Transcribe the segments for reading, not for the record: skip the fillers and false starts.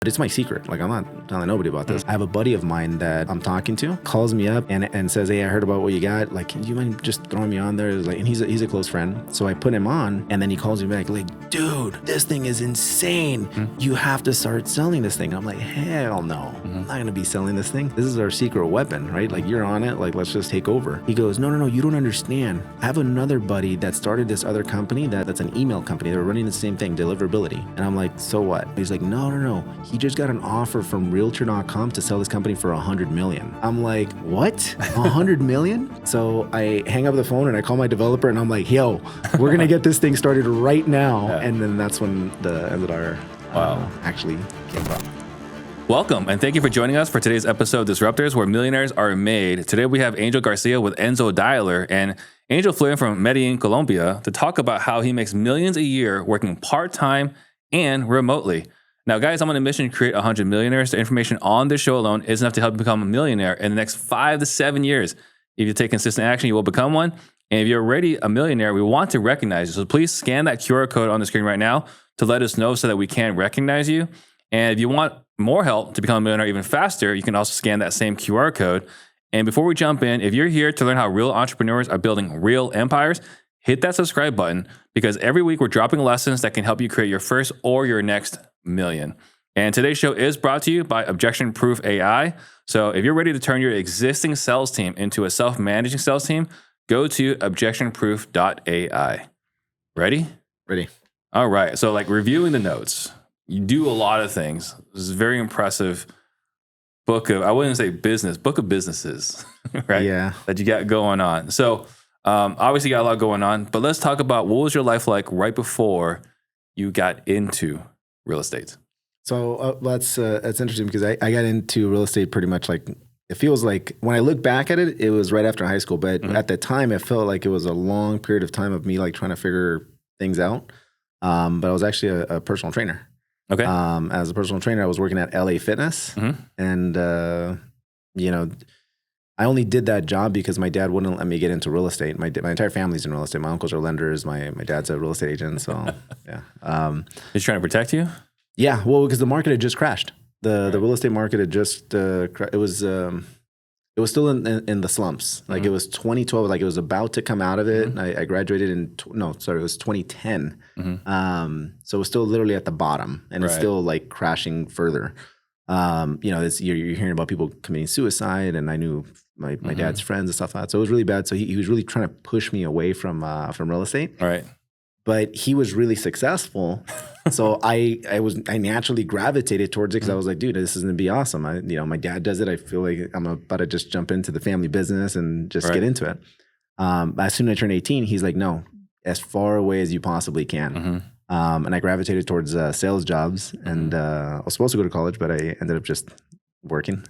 But it's my secret. Like, I'm not telling nobody about this. I have a buddy of mine that I'm talking to, calls me up and says, hey, I heard about what you got. Like, you mind just throwing me on there? Like, and he's a close friend. So I put him on, and then he calls me back like, dude, this thing is insane. You have to start selling this thing. I'm like, hell no. I'm not going to be selling this thing. This is our secret weapon, right? Like, you're on it. Like, let's just take over. He goes, no, you don't understand. I have another buddy that started this other company that's an email company. They're running the same thing, deliverability. And I'm like, so what? He's like, no. He just got an offer from realtor.com to sell this company for $100 million. I'm like, what? $100 million? So I hang up the phone and I call my developer and I'm like, yo, we're going to get this thing started right now. Yeah. And then that's when the MZR actually came about. Welcome, and thank you for joining us for today's episode of Disruptors, where millionaires are made. Today we have Angel Garcia with Enzo Dialer, and Angel flew in from Medellin, Colombia, to talk about how he makes millions a year working part-time and remotely. Now, guys, I'm on a mission to create 100 millionaires. The information on this show alone is enough to help you become a millionaire in the next 5 to 7 years. If you take consistent action, you will become one. And if you're already a millionaire, we want to recognize you. So please scan that QR code on the screen right now to let us know so that we can recognize you. And if you want more help to become a millionaire even faster, you can also scan that same QR code. And before we jump in, if you're here to learn how real entrepreneurs are building real empires, hit that subscribe button, because every week we're dropping lessons that can help you create your first or your next million. And today's show is brought to you by Objection Proof AI. So if you're ready to turn your existing sales team into a self-managing sales team, go to objectionproof.ai. Ready? Ready. All right. So like reviewing the notes, you do a lot of things. This is a very impressive book of, I wouldn't say business, book of businesses, right? Yeah. That you got going on. So obviously you got a lot going on, but let's talk about what was your life like right before you got into real estate? So that's interesting, because I got into real estate pretty much like, it feels like when I look back at it, it was right after high school. But at the time, it felt like it was a long period of time of me like trying to figure things out. But I was actually a personal trainer. Okay. As a personal trainer, I was working at LA Fitness. And, I only did that job because my dad wouldn't let me get into real estate. My entire family's in real estate. My uncles are lenders. My dad's a real estate agent. So, yeah. He's trying to protect you? Yeah. Well, because the market had just crashed. The real estate market had just, it was still in the slumps. Like it was 2012, like it was about to come out of it. I graduated it was 2010. So it was still literally at the bottom, and it's still like crashing further. You're hearing about people committing suicide, and I knew my dad's friends and stuff like that. So it was really bad. So he was really trying to push me away from real estate. Right. But he was really successful. So I naturally gravitated towards it, because I was like, dude, this is going to be awesome. My dad does it. I feel like I'm about to just jump into the family business and just get into it. As soon as I turned 18, he's like, no, as far away as you possibly can. And I gravitated towards sales jobs. And I was supposed to go to college, but I ended up just working.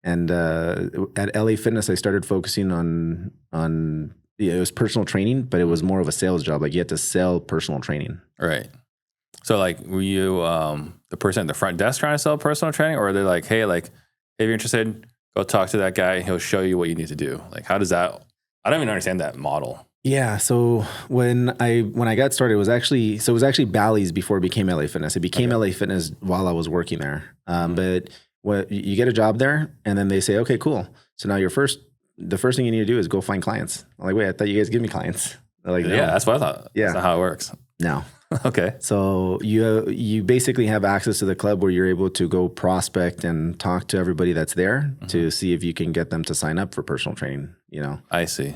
And at LA Fitness, I started focusing on it was personal training, but it was more of a sales job. Like you had to sell personal training. Right. So like, were you the person at the front desk trying to sell personal training, or are they like, hey, like, if you're interested, go talk to that guy. He'll show you what you need to do. Like, how does that? I don't even understand that model. Yeah. So when I got started, it was actually Bally's before it became LA Fitness. It became LA Fitness while I was working there. But you get a job there, and then they say, okay, cool. So now the first thing you need to do is go find clients. I'm like, wait, I thought you guys give me clients. They're like, no. Yeah, that's what I thought. Yeah. That's not how it works. No. Okay. So you basically have access to the club where you're able to go prospect and talk to everybody that's there to see if you can get them to sign up for personal training, I see.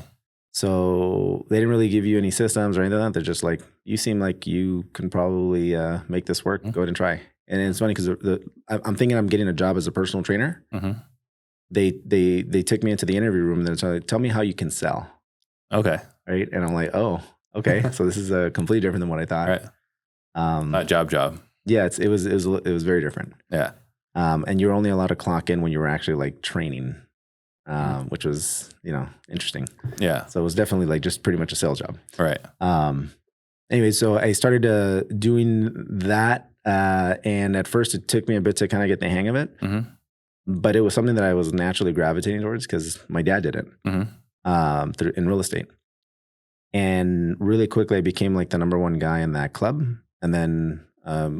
So they didn't really give you any systems or anything like that. They're just like, you seem like you can probably make this work. Go ahead and try. And it's funny because I'm thinking I'm getting a job as a personal trainer. They took me into the interview room and they're like, tell me how you can sell. Okay. Right. And I'm like, oh, okay. So this is completely different than what I thought. Right. Not job. Yeah. It was very different. Yeah. And you were only allowed to clock in when you were actually like training, which was, interesting. Yeah. So it was definitely like just pretty much a sales job. Right. Anyway, so I started doing that. And at first it took me a bit to kind of get the hang of it. But it was something that I was naturally gravitating towards because my dad did it in real estate. And really quickly, I became like the number one guy in that club. And then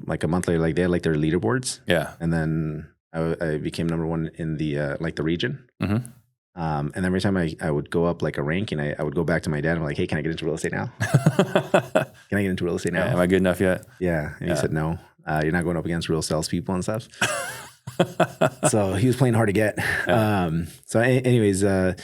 like a month later, like they had like their leaderboards. Yeah. And then I became number one in the like the region. Mm-hmm. And every time I would go up like a ranking, I would go back to my dad and I'm like, hey, can I get into real estate now? Can I get into real estate now? Yeah, am I good enough yet? Yeah. And he said, no, you're not going up against real salespeople and stuff. So he was playing hard to get. So anyways, I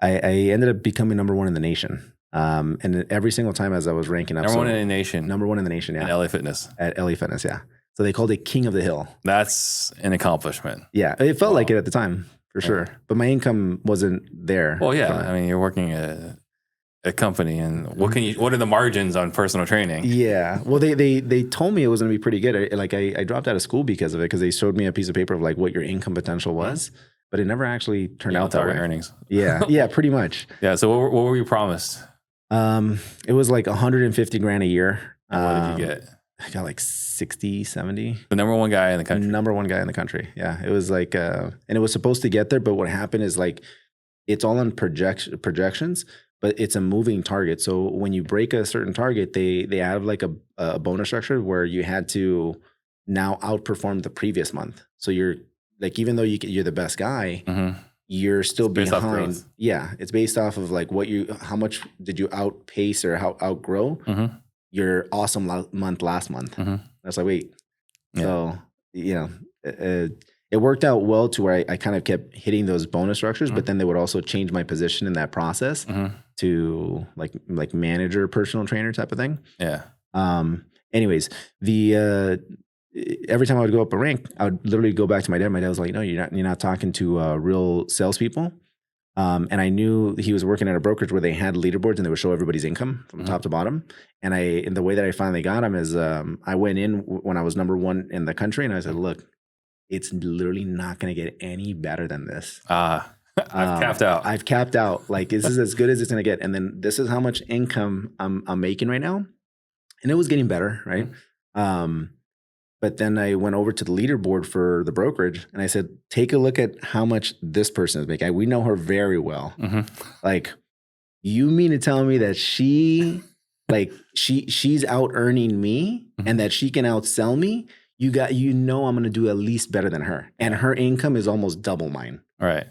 ended up becoming number one in the nation. And every single time as I was ranking up. Number one in the nation. Number one in the nation, yeah. In LA Fitness. At LA Fitness, yeah. So they called it King of the Hill. That's an accomplishment. Yeah. It felt like it at the time, for sure. But my income wasn't there. Well, yeah. I mean, you're working at a company, and what are the margins on personal training? Yeah. Well, they told me it was going to be pretty good. I dropped out of school because of it, because they showed me a piece of paper of like what your income potential was, but it never actually turned out that way. Earnings. Yeah. Yeah, pretty much. Yeah. So what were you promised? It was like 150 grand a year. And what did you get? I got like 60, 70. The number one guy in the country. Number one guy in the country. Yeah. It was like, and it was supposed to get there, but what happened is like, it's all on projections, but it's a moving target. So when you break a certain target, they have like a bonus structure where you had to now outperform the previous month. So you're like, even though you're the best guy, you're still behind. Yeah. It's based off of like how much did you outpace or how outgrow your awesome month last month. I was like, wait. Yeah. So, you know, it worked out well to where I kind of kept hitting those bonus structures, but then they would also change my position in that process to like manager, personal trainer type of thing. Yeah. Anyways, every time I would go up a rank, I would literally go back to my dad. My dad was like, no, you're not talking to real salespeople. And I knew he was working at a brokerage where they had leaderboards and they would show everybody's income from top to bottom. And the way that I finally got him is I went in when I was number one in the country, and I said, look, it's literally not going to get any better than this. I've capped out. I've capped out. Like, this is as good as it's going to get. And then this is how much income I'm making right now. And it was getting better, right? But then I went over to the leaderboard for the brokerage and I said, take a look at how much this person is making. We know her very well. Like, you mean to tell me that she's out earning me and that she can outsell me? I'm going to do at least better than her. And her income is almost double mine. Right.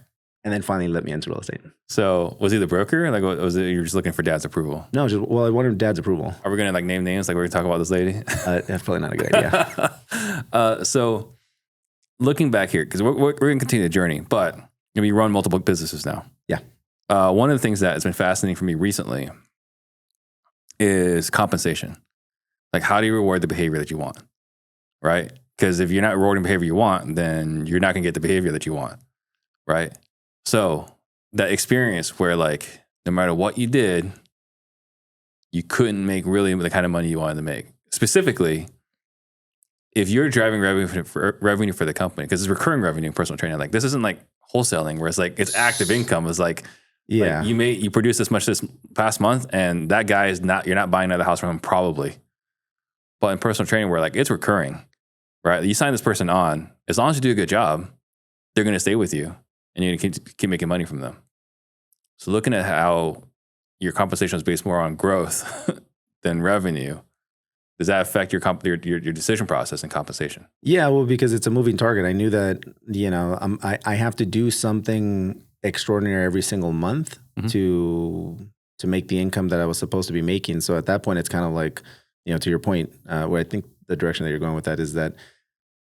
And then finally let me into real estate. So was he the broker? Like, was it you're just looking for dad's approval? No, I wanted dad's approval. Are we going to like name names? Like we're going to talk about this lady? That's probably not a good idea. So looking back here, because we're going to continue the journey, but you run multiple businesses now. Yeah. One of the things that has been fascinating for me recently is compensation. Like, how do you reward the behavior that you want? Right? Because if you're not rewarding behavior you want, then you're not going to get the behavior that you want. Right? So that experience where like, no matter what you did, you couldn't make really the kind of money you wanted to make. Specifically, if you're driving revenue for the company, because it's recurring revenue in personal training, like this isn't like wholesaling where it's like, it's active income. It's like, yeah, like you produce this much this past month and that guy you're not buying another house from him probably. But in personal training where like it's recurring, right? You sign this person on, as long as you do a good job, they're going to stay with you. And you're going to keep making money from them. So looking at how your compensation is based more on growth than revenue, does that affect your decision process and compensation? Yeah, well, because it's a moving target. I knew that, I have to do something extraordinary every single month to make the income that I was supposed to be making. So at that point, it's kind of like, to your point, where I think the direction that you're going with that is that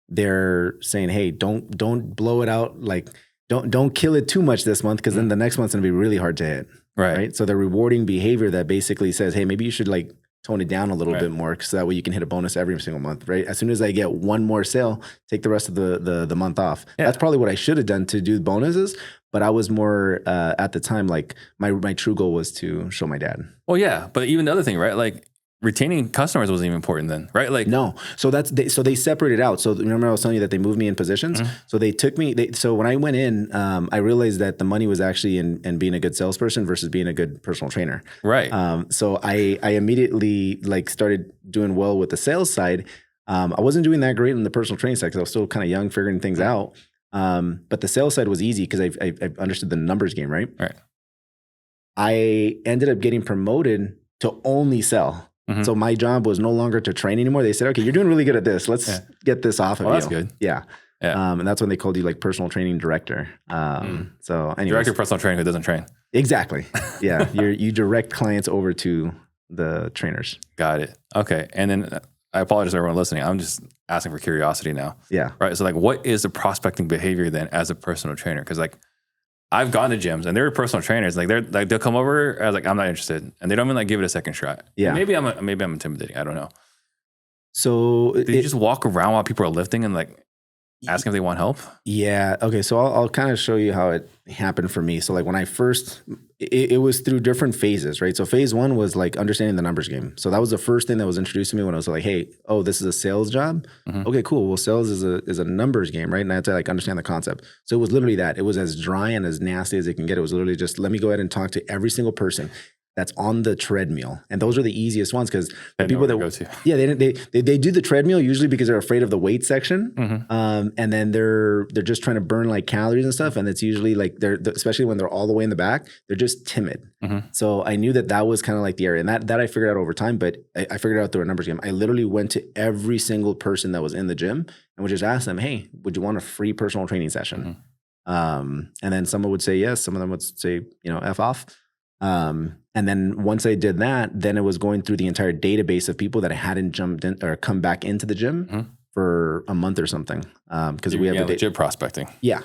they're saying, hey, don't blow it out. Like, don't kill it too much this month, because then the next month's going to be really hard to hit. Right. So the rewarding behavior that basically says, hey, maybe you should like tone it down a little bit more, so that way you can hit a bonus every single month. Right. As soon as I get one more sale, take the rest of the month off. Yeah. That's probably what I should have done to do bonuses. But I was more at the time, like my true goal was to show my dad. Well, yeah. But even the other thing, right? Like, retaining customers wasn't even important then, right? Like, no. So they separated out. So remember I was telling you that they moved me in positions. So they took me. So when I went in, I realized that the money was actually in being a good salesperson versus being a good personal trainer. Right. So I immediately like started doing well with the sales side. I wasn't doing that great in the personal training side because I was still kind of young, figuring things out. But the sales side was easy because I understood the numbers game, right? Right. I ended up getting promoted to only sell. So my job was no longer to train anymore. They said, okay, you're doing really good at this. Let's get this off of you. That's good. Yeah. And that's when they called you like personal training director. So anyways. Director of personal training who doesn't train. Exactly. Yeah. You direct clients over to the trainers. Got it. Okay. And then I apologize to everyone listening. I'm just asking for curiosity now. Yeah. Right. So like, what is the prospecting behavior then as a personal trainer? Because like, I've gone to gyms and there are personal trainers. Like they'll come over. I was like, I'm not interested, and they don't even like give it a second shot. Yeah. And maybe I'm intimidating. I don't know. So do you just walk around while people are lifting and like ask if they want help? Yeah. Okay. So I'll kind of show you how it happened for me. So like when I first, it was through different phases, right? So phase one was like understanding the numbers game. So that was the first thing that was introduced to me when I was like, hey, oh, this is a sales job. Okay, cool. Well, sales is a numbers game, right? And I had to like understand the concept. So it was literally that. It was as dry and as nasty as it can get. It was literally just, let me go ahead and talk to every single person that's on the treadmill. And those are the easiest ones because the people that go to. Yeah, they do the treadmill usually because they're afraid of the weight section. And then they're just trying to burn like calories and stuff. And it's usually like especially when they're all the way in the back, they're just timid. So I knew that was kind of like the area. And that I figured out over time, but I figured it out through a numbers game. I literally went to every single person that was in the gym and would just ask them, hey, would you want a free personal training session? And then someone would say yes. Some of them would say, F off. And then once I did that, then it was going through the entire database of people that hadn't jumped in or come back into the gym for a month or something. Because we have legit prospecting. Yeah.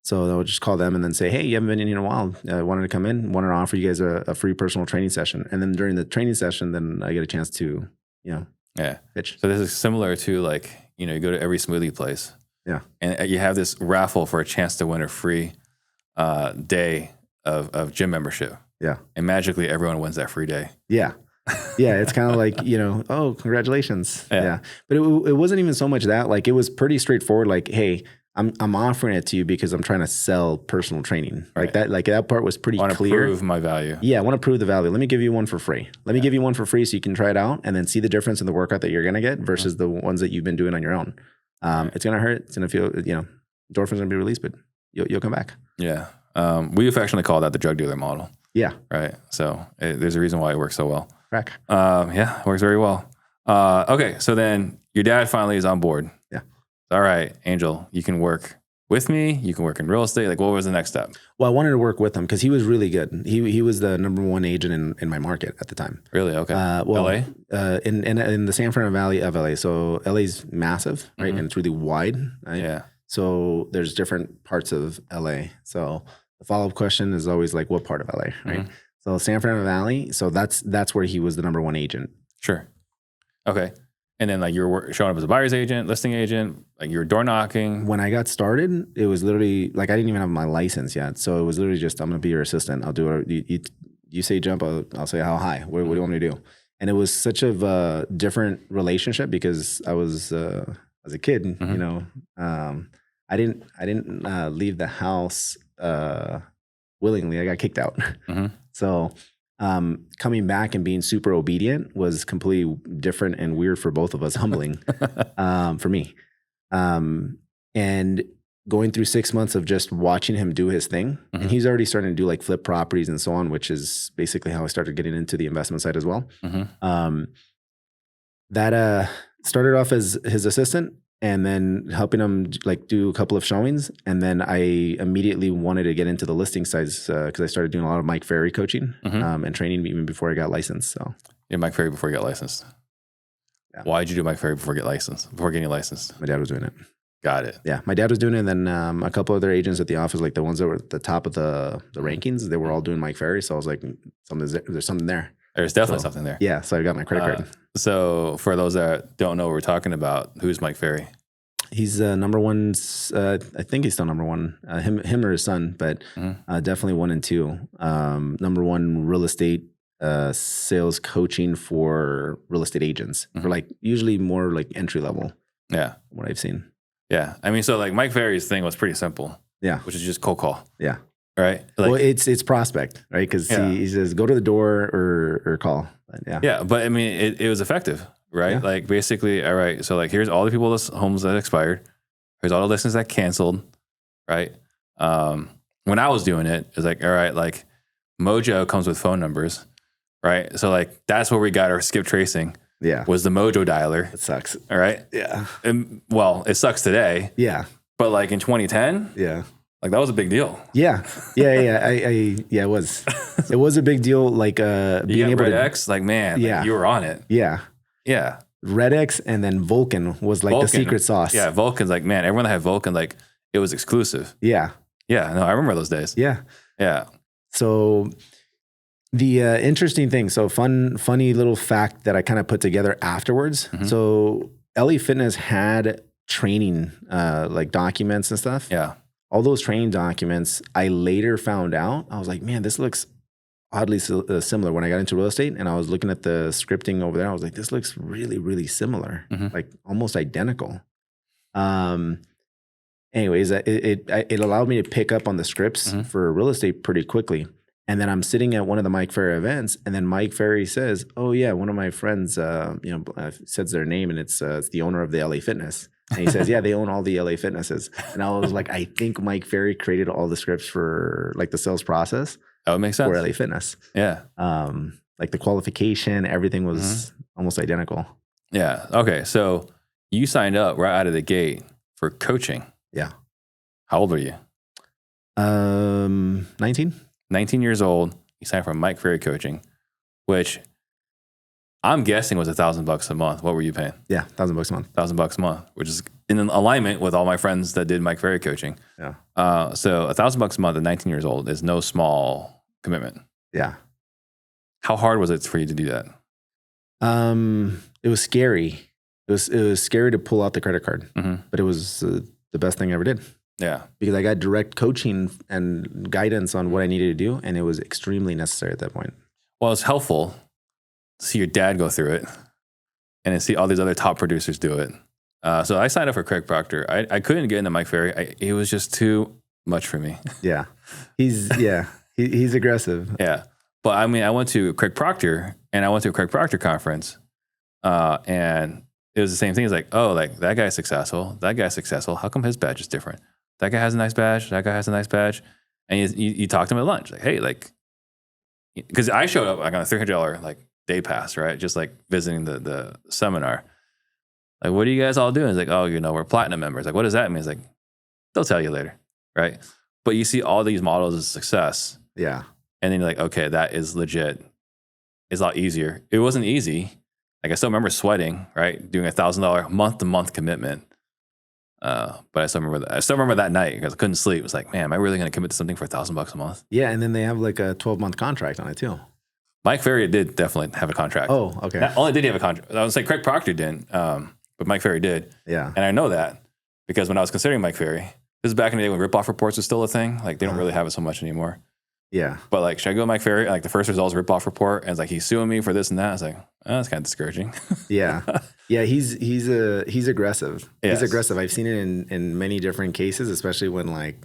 So I would just call them and then say, hey, you haven't been in here in a while. I wanted to come in, wanted to offer you guys a free personal training session. And then during the training session, then I get a chance to, pitch. So this is similar to like, you go to every smoothie place. Yeah. And you have this raffle for a chance to win a free day of gym membership. Yeah. And magically everyone wins that free day. Yeah. Yeah. It's kind of like, oh, congratulations. Yeah. But it wasn't even so much that, like, it was pretty straightforward. Like, hey, I'm offering it to you because I'm trying to sell personal training. Right. That part was pretty clear. I want to prove my value. Yeah. I want to prove the value. Let me give you one for free. Let me give you one for free so you can try it out and then see the difference in the workout that you're going to get versus the ones that you've been doing on your own. It's going to hurt. It's going to feel, endorphins going to be released, but you'll come back. Yeah. We affectionately call that the drug dealer model. Yeah. Right. So there's a reason why it works so well. Crack. Yeah, it works very well. Okay. So then your dad finally is on board. Yeah. All right, Angel, you can work with me. You can work in real estate. Like, what was the next step? Well, I wanted to work with him because he was really good. He was the number one agent in my market at the time. Really? Okay. LA? In the San Fernando Valley of LA. So LA's massive, right? And it's really wide. Right? Yeah. So there's different parts of LA. So the follow-up question is always like, what part of LA, right? So San Fernando Valley. So that's where he was the number one agent. Sure. Okay. And then like you were showing up as a buyer's agent, listing agent, like you were door knocking. When I got started, it was literally like, I didn't even have my license yet. So it was literally just, I'm going to be your assistant. I'll do it. You say jump, I'll say how high. What do you want me to do? And it was such a different relationship because I was, as a kid, I didn't leave the house willingly. I got kicked out. So coming back and being super obedient was completely different and weird for both of us, humbling for me. And going through 6 months of just watching him do his thing, and he's already starting to do like flip properties and so on, which is basically how I started getting into the investment side as well. That started off as his assistant, and then helping him like do a couple of showings. And then I immediately wanted to get into the listing side because I started doing a lot of Mike Ferry coaching and training even before I got licensed. So yeah, Mike Ferry before you got licensed. Yeah. Why did you do Mike Ferry before getting licensed? My dad was doing it. Got it. Yeah, my dad was doing it, and then a couple other agents at the office, like the ones that were at the top of the rankings, they were all doing Mike Ferry. So I was like, there's something there. There's definitely something there. Yeah, so I got my credit card. So for those that don't know what we're talking about, who's Mike Ferry? He's number one. I think he's still number one. Him or his son, but definitely 1 and 2. Number one real estate sales coaching for real estate agents for like usually more like entry level. Yeah, what I've seen. Yeah, I mean, so like Mike Ferry's thing was pretty simple. Yeah, which is just cold call. Yeah. Right. Like, well, it's prospect, right? Because he says go to the door or call. But yeah, but I mean, it was effective, right? Yeah. Like basically, all right. So like, here's all the people's homes that expired. Here's all the listings that canceled, right? When I was doing it, it's like, all right, like Mojo comes with phone numbers. right? So like that's where we got our skip tracing. Yeah. Was the Mojo dialer. It sucks. All right. Yeah. And, well, it sucks today. Yeah. But like in 2010, yeah, like that was a big deal. Yeah. It was. It was a big deal. Like being able to X, like man, like, you were on it. Yeah. Yeah. Red X and then Vulcan was like the secret sauce. Yeah. Vulcan's like, man, everyone that had Vulcan, like it was exclusive. Yeah. Yeah. No, I remember those days. Yeah. Yeah. So the interesting thing, so funny little fact that I kind of put together afterwards. Mm-hmm. So LA Fitness had training like documents and stuff. Yeah. All those training documents, I later found out, I was like, man, this looks oddly similar. When I got into real estate and I was looking at the scripting over there, I was like, this looks really, really similar, like almost identical. Anyways, it allowed me to pick up on the scripts for real estate pretty quickly. And then I'm sitting at one of the Mike Ferry events, and then Mike Ferry says, "Oh yeah, one of my friends, says their name, and it's the owner of the LA Fitness." And he says, "Yeah, they own all the LA Fitnesses." And I was like, "I think Mike Ferry created all the scripts for like the sales process." That would make sense for LA Fitness. Yeah, like the qualification, everything was almost identical. Yeah. Okay, so you signed up right out of the gate for coaching. Yeah. How old were you? 19. 19 years old, you signed for Mike Ferry coaching, which I'm guessing was $1,000 a month. What were you paying? Yeah, $1,000 a month. $1,000 a month, which is in alignment with all my friends that did Mike Ferry coaching. Yeah. So $1,000 a month at 19 years old is no small commitment. Yeah. How hard was it for you to do that? It was scary. It was scary to pull out the credit card, but it was the best thing I ever did. Yeah. Because I got direct coaching and guidance on what I needed to do, and it was extremely necessary at that point. Well, it's helpful to see your dad go through it and to see all these other top producers do it. So I signed up for Craig Proctor. I couldn't get into Mike Ferry. It was just too much for me. Yeah. He's aggressive. Yeah. But I mean, I went to Craig Proctor and I went to a Craig Proctor conference and it was the same thing. It's like, oh, like that guy's successful. That guy's successful. How come his badge is different? That guy has a nice badge. That guy has a nice badge. And you talk to him at lunch. Like, hey, like, because I showed up like on a $300 like day pass, right? Just like visiting the seminar. Like, what are you guys all doing? It's like, oh, we're platinum members. Like, what does that mean? It's like, they'll tell you later, right? But you see all these models of success. Yeah. And then you're like, okay, that is legit. It's a lot easier. It wasn't easy. Like, I still remember sweating, right? Doing $1,000 month-to-month commitment. But I still remember that night because I couldn't sleep. It was like, man, am I really going to commit to something for $1,000 a month? Yeah, and then they have like a 12-month contract on it too. Mike Ferry did definitely have a contract. Oh, okay. Not only did he have a contract, I would say Craig Proctor didn't, but Mike Ferry did. Yeah. And I know that because when I was considering Mike Ferry, this is back in the day when rip-off reports was still a thing. Like, they don't really have it so much anymore. Yeah. But like, should I go with Mike Ferry? Like, the first result was rip-off report, and it's like, he's suing me for this and that. I was like, oh, that's kind of discouraging. Yeah. Yeah, he's aggressive. Yes. He's aggressive. I've seen it in many different cases, especially when like,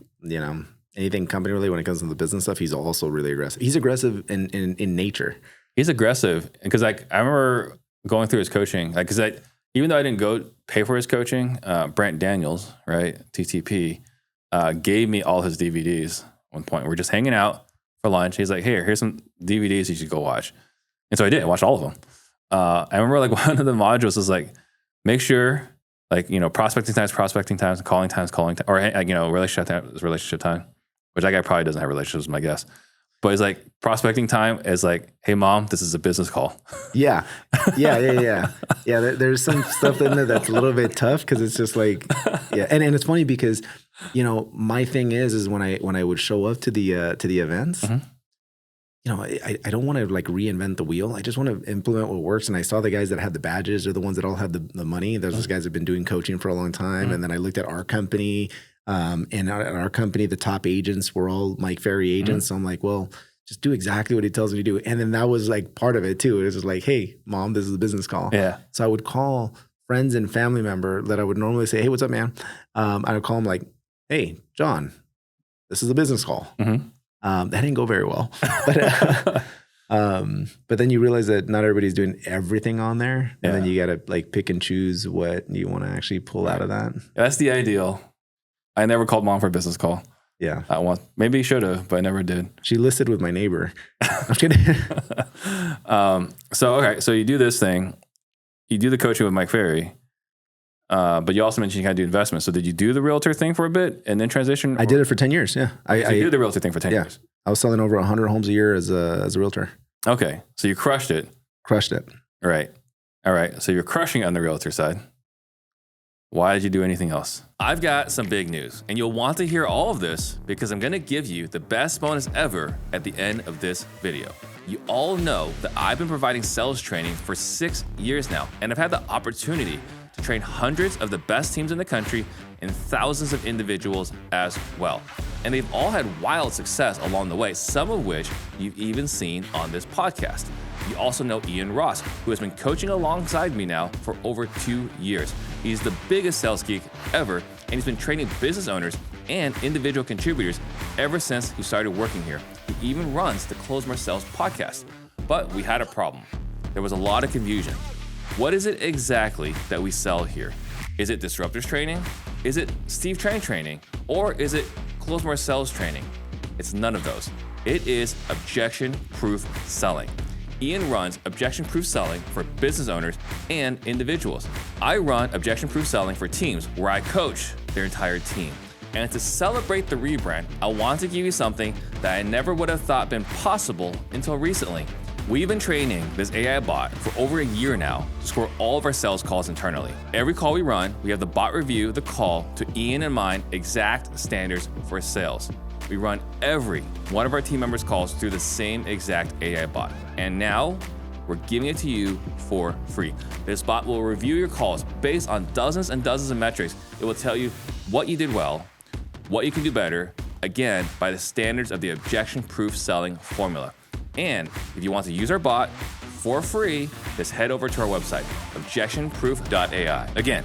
anything company related, when it comes to the business stuff, he's also really aggressive. He's aggressive in nature. He's aggressive because like I remember going through his coaching, like because even though I didn't go pay for his coaching, Brent Daniels, right, TTP, gave me all his DVDs at one point. We're just hanging out for lunch. He's like, here's some DVDs you should go watch. And so I did. I watched all of them. I remember like one of the modules was like, make sure like, prospecting times, calling times, or relationship time, which that guy probably doesn't have relationships, my guess. But it's like prospecting time is like, hey mom, this is a business call. Yeah. Yeah. There's some stuff in there that's a little bit tough because it's just like, yeah. And it's funny because, my thing is when I would show up to the events, I don't want to like reinvent the wheel. I just want to implement what works. And I saw the guys that had the badges or the ones that all had the money. Those guys that have been doing coaching for a long time. And then I looked at our company. And at our company, the top agents were all Mike Ferry agents. So I'm like, well, just do exactly what he tells me to do. And then that was like part of it too. It was just like, hey, mom, this is a business call. Yeah. So I would call friends and family member that I would normally say, hey, what's up, man? I would call them like, hey, John, this is a business call. That didn't go very well. But then you realize that not everybody's doing everything on there. And then you got to like pick and choose what you want to actually pull out of that. That's the ideal. I never called mom for a business call. Yeah. Maybe he should have, but I never did. She listed with my neighbor. I'm kidding. So you do this thing. You do the coaching with Mike Ferry. But you also mentioned you kind of do investments. So did you do the realtor thing for a bit and then transition? I did it for 10 years. Yeah. I did the realtor thing for 10 years. I was selling over 100 homes a year as a realtor. Okay. So you crushed it. Crushed it. All right. So you're crushing it on the realtor side. Why did you do anything else? I've got some big news, and you'll want to hear all of this because I'm going to give you the best bonus ever at the end of this video. You all know that I've been providing sales training for 6 years now, and I've had the opportunity to train hundreds of the best teams in the country and thousands of individuals as well. And they've all had wild success along the way, some of which you've even seen on this podcast. You also know Ian Ross, who has been coaching alongside me now for over 2 years. He's the biggest sales geek ever, and he's been training business owners and individual contributors ever since he started working here. He even runs the Close More Sales podcast. But we had a problem. There was a lot of confusion. What is it exactly that we sell here? Is it Disruptors training? Is it Steve Trang training? Or is it Close More Sales training? It's none of those. It is objection-proof selling. Ian runs objection-proof selling for business owners and individuals. I run objection-proof selling for teams where I coach their entire team. And to celebrate the rebrand, I want to give you something that I never would have thought been possible until recently. We've been training this AI bot for over a year now to score all of our sales calls internally. Every call we run, we have the bot review the call to Ian and mine exact standards for sales. We run every one of our team members' calls through the same exact AI bot. And now we're giving it to you for free. This bot will review your calls based on dozens and dozens of metrics. It will tell you what you did well, what you can do better, again, by the standards of the objection-proof selling formula. And if you want to use our bot for free, just head over to our website, objectionproof.ai. Again,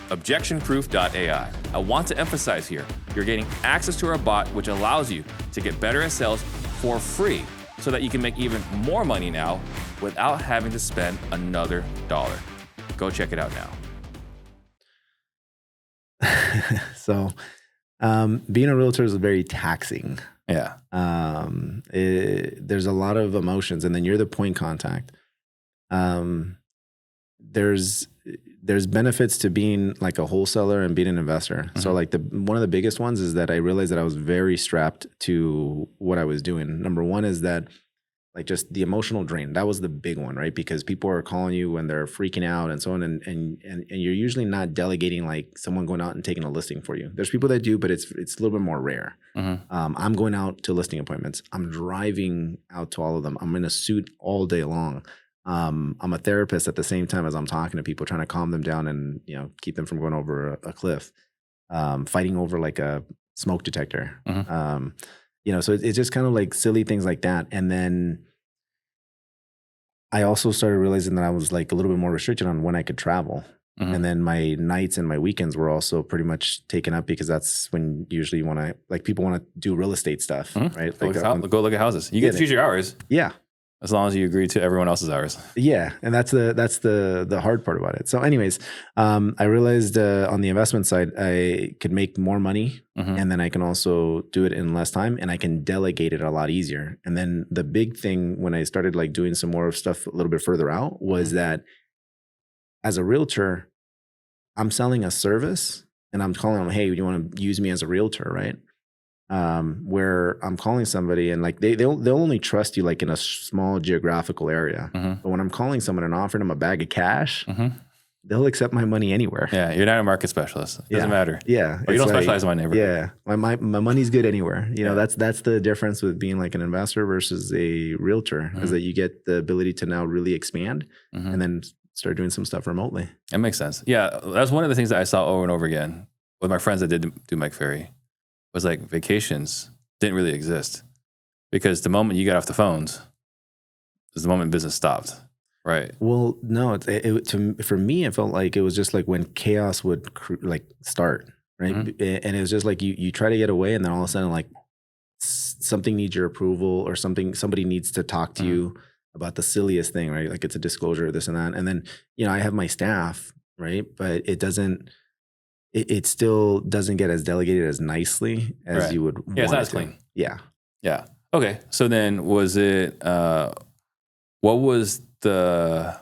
objectionproof.ai. I want to emphasize here, you're getting access to our bot, which allows you to get better at sales for free so that you can make even more money now without having to spend another dollar. Go check it out now. So, being a realtor is very taxing. Yeah. There's a lot of emotions, and then you're the point contact. There's benefits to being like a wholesaler and being an investor. Mm-hmm. So like one of the biggest ones is that I realized that I was very strapped to what I was doing. Number one is that like just the emotional drain. That was the big one, right? Because people are calling you when they're freaking out and so on. And you're usually not delegating like someone going out and taking a listing for you. There's people that do, but it's a little bit more rare. Mm-hmm. I'm going out to listing appointments. I'm driving out to all of them. I'm in a suit all day long. I'm a therapist at the same time as I'm talking to people, trying to calm them down and, keep them from going over a cliff, fighting over like a smoke detector. Mm-hmm. So it's just kind of like silly things like that. And then I also started realizing that I was like a little bit more restricted on when I could travel. Mm-hmm. And then my nights and my weekends were also pretty much taken up because that's when usually people want to do real estate stuff, mm-hmm. right? Go look at houses. You get to choose your hours. Yeah. As long as you agree to everyone else's hours. Yeah. And that's the hard part about it. So anyways, I realized on the investment side, I could make more money, mm-hmm. and then I can also do it in less time, and I can delegate it a lot easier. And then the big thing when I started like doing some more stuff a little bit further out was mm-hmm. that as a realtor, I'm selling a service and I'm calling them, hey, you want to use me as a realtor, right? Where I'm calling somebody and like they'll only trust you like in a small geographical area. Mm-hmm. But when I'm calling someone and offering them a bag of cash, mm-hmm. they'll accept my money anywhere. Yeah, you're not a market specialist. It doesn't matter. Yeah, or you don't specialize in my neighborhood. Yeah, my money's good anywhere. That's the difference with being like an investor versus a realtor, mm-hmm. is that you get the ability to now really expand, mm-hmm. and then start doing some stuff remotely. That makes sense. Yeah, that's one of the things that I saw over and over again with my friends that did do Mike Ferry. Was like vacations didn't really exist because the moment you got off the phones is the moment business stopped, right? Well, no, for me, it felt like it was just like when chaos would start, right? Mm-hmm. And it was just like you try to get away, and then all of a sudden, like something needs your approval, or somebody needs to talk to mm-hmm. you about the silliest thing, right? Like it's a disclosure, this and that, and then I have my staff, right? But it it still doesn't get as delegated as nicely as you would want. Yeah, it's not it as to. clean. Yeah. Yeah. Okay. So then was it, what was the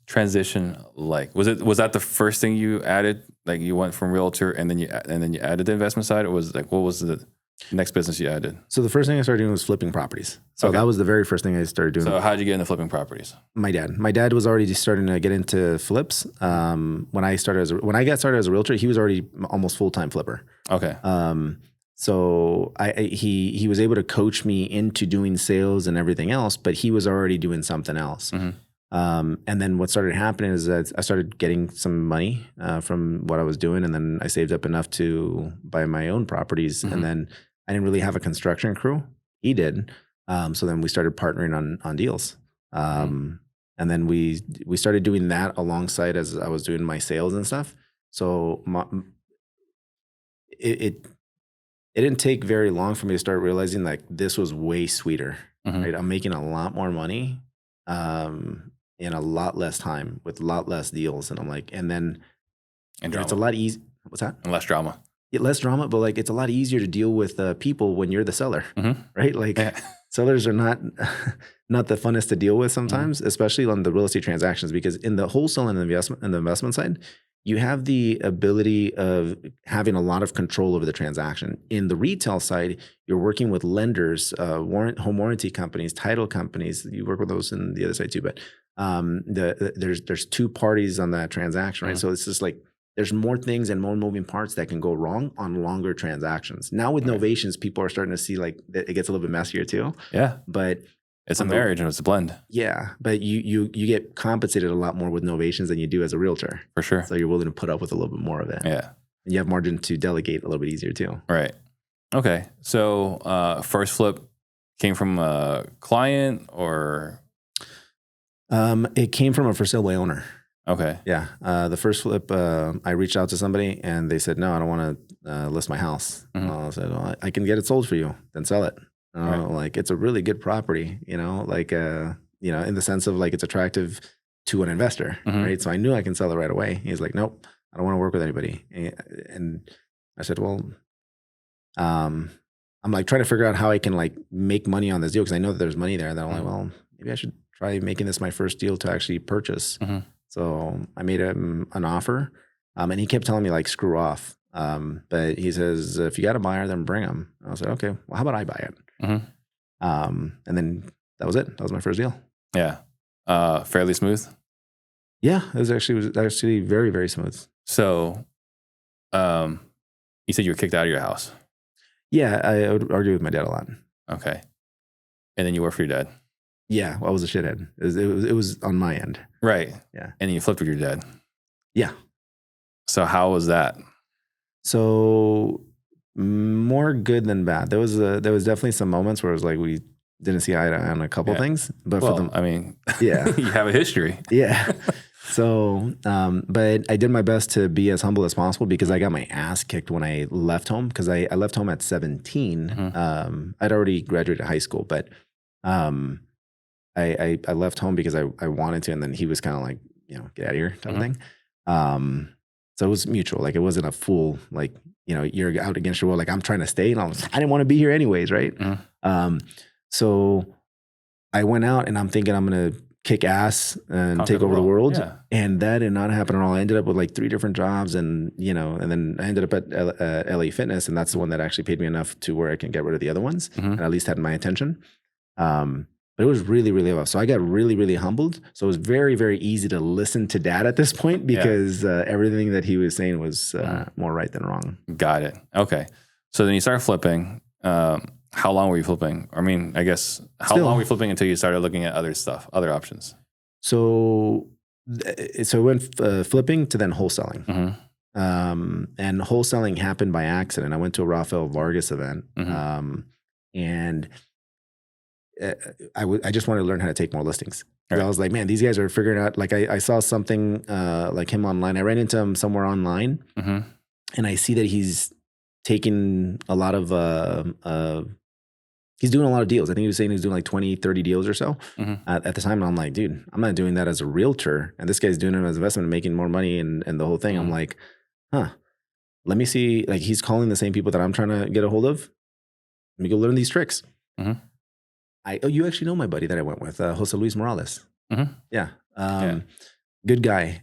transition like? Was that the first thing you added? Like you went from realtor and then you added the investment side, or was it like, what was the next business you added? So the first thing I started doing was flipping properties. So that was the very first thing I started doing. So how did you get into flipping properties? My dad was already just starting to get into flips. When I got started as a realtor, he was already almost full-time flipper. Okay. So he was able to coach me into doing sales and everything else, but he was already doing something else. And then what started happening is that I started getting some money from what I was doing, and then I saved up enough to buy my own properties. And then I didn't really have a construction crew. He did. So then we started partnering on deals. And then we started doing that alongside as I was doing my sales and stuff. So it didn't take very long for me to start realizing like this was way sweeter, right? I'm making a lot more money in a lot less time with a lot less deals. And I'm like, and it's a lot easy. What's that? And less drama. Yeah, less drama, but like it's a lot easier to deal with people when you're the seller, right? Like sellers are not the funnest to deal with sometimes, especially on the real estate transactions, because in the wholesale and the investment side, you have the ability of having a lot of control over the transaction. In the retail side, you're working with lenders, home warranty companies, title companies. You work with those in the other side too, but there's two parties on that transaction, right? So it's just like there's more things and more moving parts that can go wrong on longer transactions. Now with novations, people are starting to see like that it gets a little bit messier too. Yeah, but it's a marriage and it's a blend. Yeah, but you get compensated a lot more with novations than you do as a realtor. For sure. So you're willing to put up with a little bit more of it. Yeah. And you have margin to delegate a little bit easier too. Right. Okay. So first flip came from a client or? It came from a for sale by owner. Okay. Yeah. The first flip, I reached out to somebody and they said, no, I don't want to list my house. I said, well, I can get it sold for you, then sell it. Like it's a really good property, like, in the sense of like it's attractive to an investor, right? So I knew I can sell it right away. He's like, nope, I don't want to work with anybody. And I said, well, I'm like trying to figure out how I can like make money on this deal because I know that there's money there. And then I'm like, well, maybe I should try making this my first deal to actually purchase. So I made him an offer, and he kept telling me like, screw off. But he says, if you got a buyer, then bring them. I was like, okay, well, how about I buy it? And then that was it. That was my first deal. Yeah. Fairly smooth. Yeah, it was actually very, very smooth. So, you said you were kicked out of your house. Yeah, I would argue with my dad a lot. Okay. And then you worked for your dad. Yeah, well, I was a shithead. It was on my end. Right. Yeah. And then you flipped with your dad. Yeah. So how was that? So more good than bad. There was definitely some moments where it was like we didn't see eye to eye on a couple things. But yeah, you have a history. Yeah. So, but I did my best to be as humble as possible because I got my ass kicked when I left home because I left home at 17. I'd already graduated high school, but I left home because I wanted to, and then he was kind of like, get out of here type of thing. So it was mutual. Like it wasn't a full, like, you're out against your will. Like I'm trying to stay and I didn't want to be here anyways. Right. So I went out and I'm thinking I'm going to kick ass and take over the world. Yeah. And that did not happen at all. I ended up with like 3 different jobs and then I ended up at LA Fitness, and that's the one that actually paid me enough to where I can get rid of the other ones and at least had my attention. But it was really, really rough. So I got really, really humbled. So it was very, very easy to listen to Dad at this point because everything that he was saying was more right than wrong. Got it. Okay. So then you started flipping. How long were you flipping? I mean, I guess, how long were you flipping until you started looking at other stuff, other options? So it went flipping to then wholesaling. And wholesaling happened by accident. I went to a Rafael Vargas event and I just wanted to learn how to take more listings. Right. I was like, man, these guys are figuring out, like I saw something like him online. I ran into him somewhere online and I see that he's taking a lot of, he's doing a lot of deals. I think he was saying he was doing like 20, 30 deals or so at the time. And I'm like, dude, I'm not doing that as a realtor. And this guy's doing it as an investment and making more money and the whole thing. I'm like, let me see, like he's calling the same people that I'm trying to get a hold of. Let me go learn these tricks. You actually know my buddy that I went with, Jose Luis Morales. Yeah. Good guy.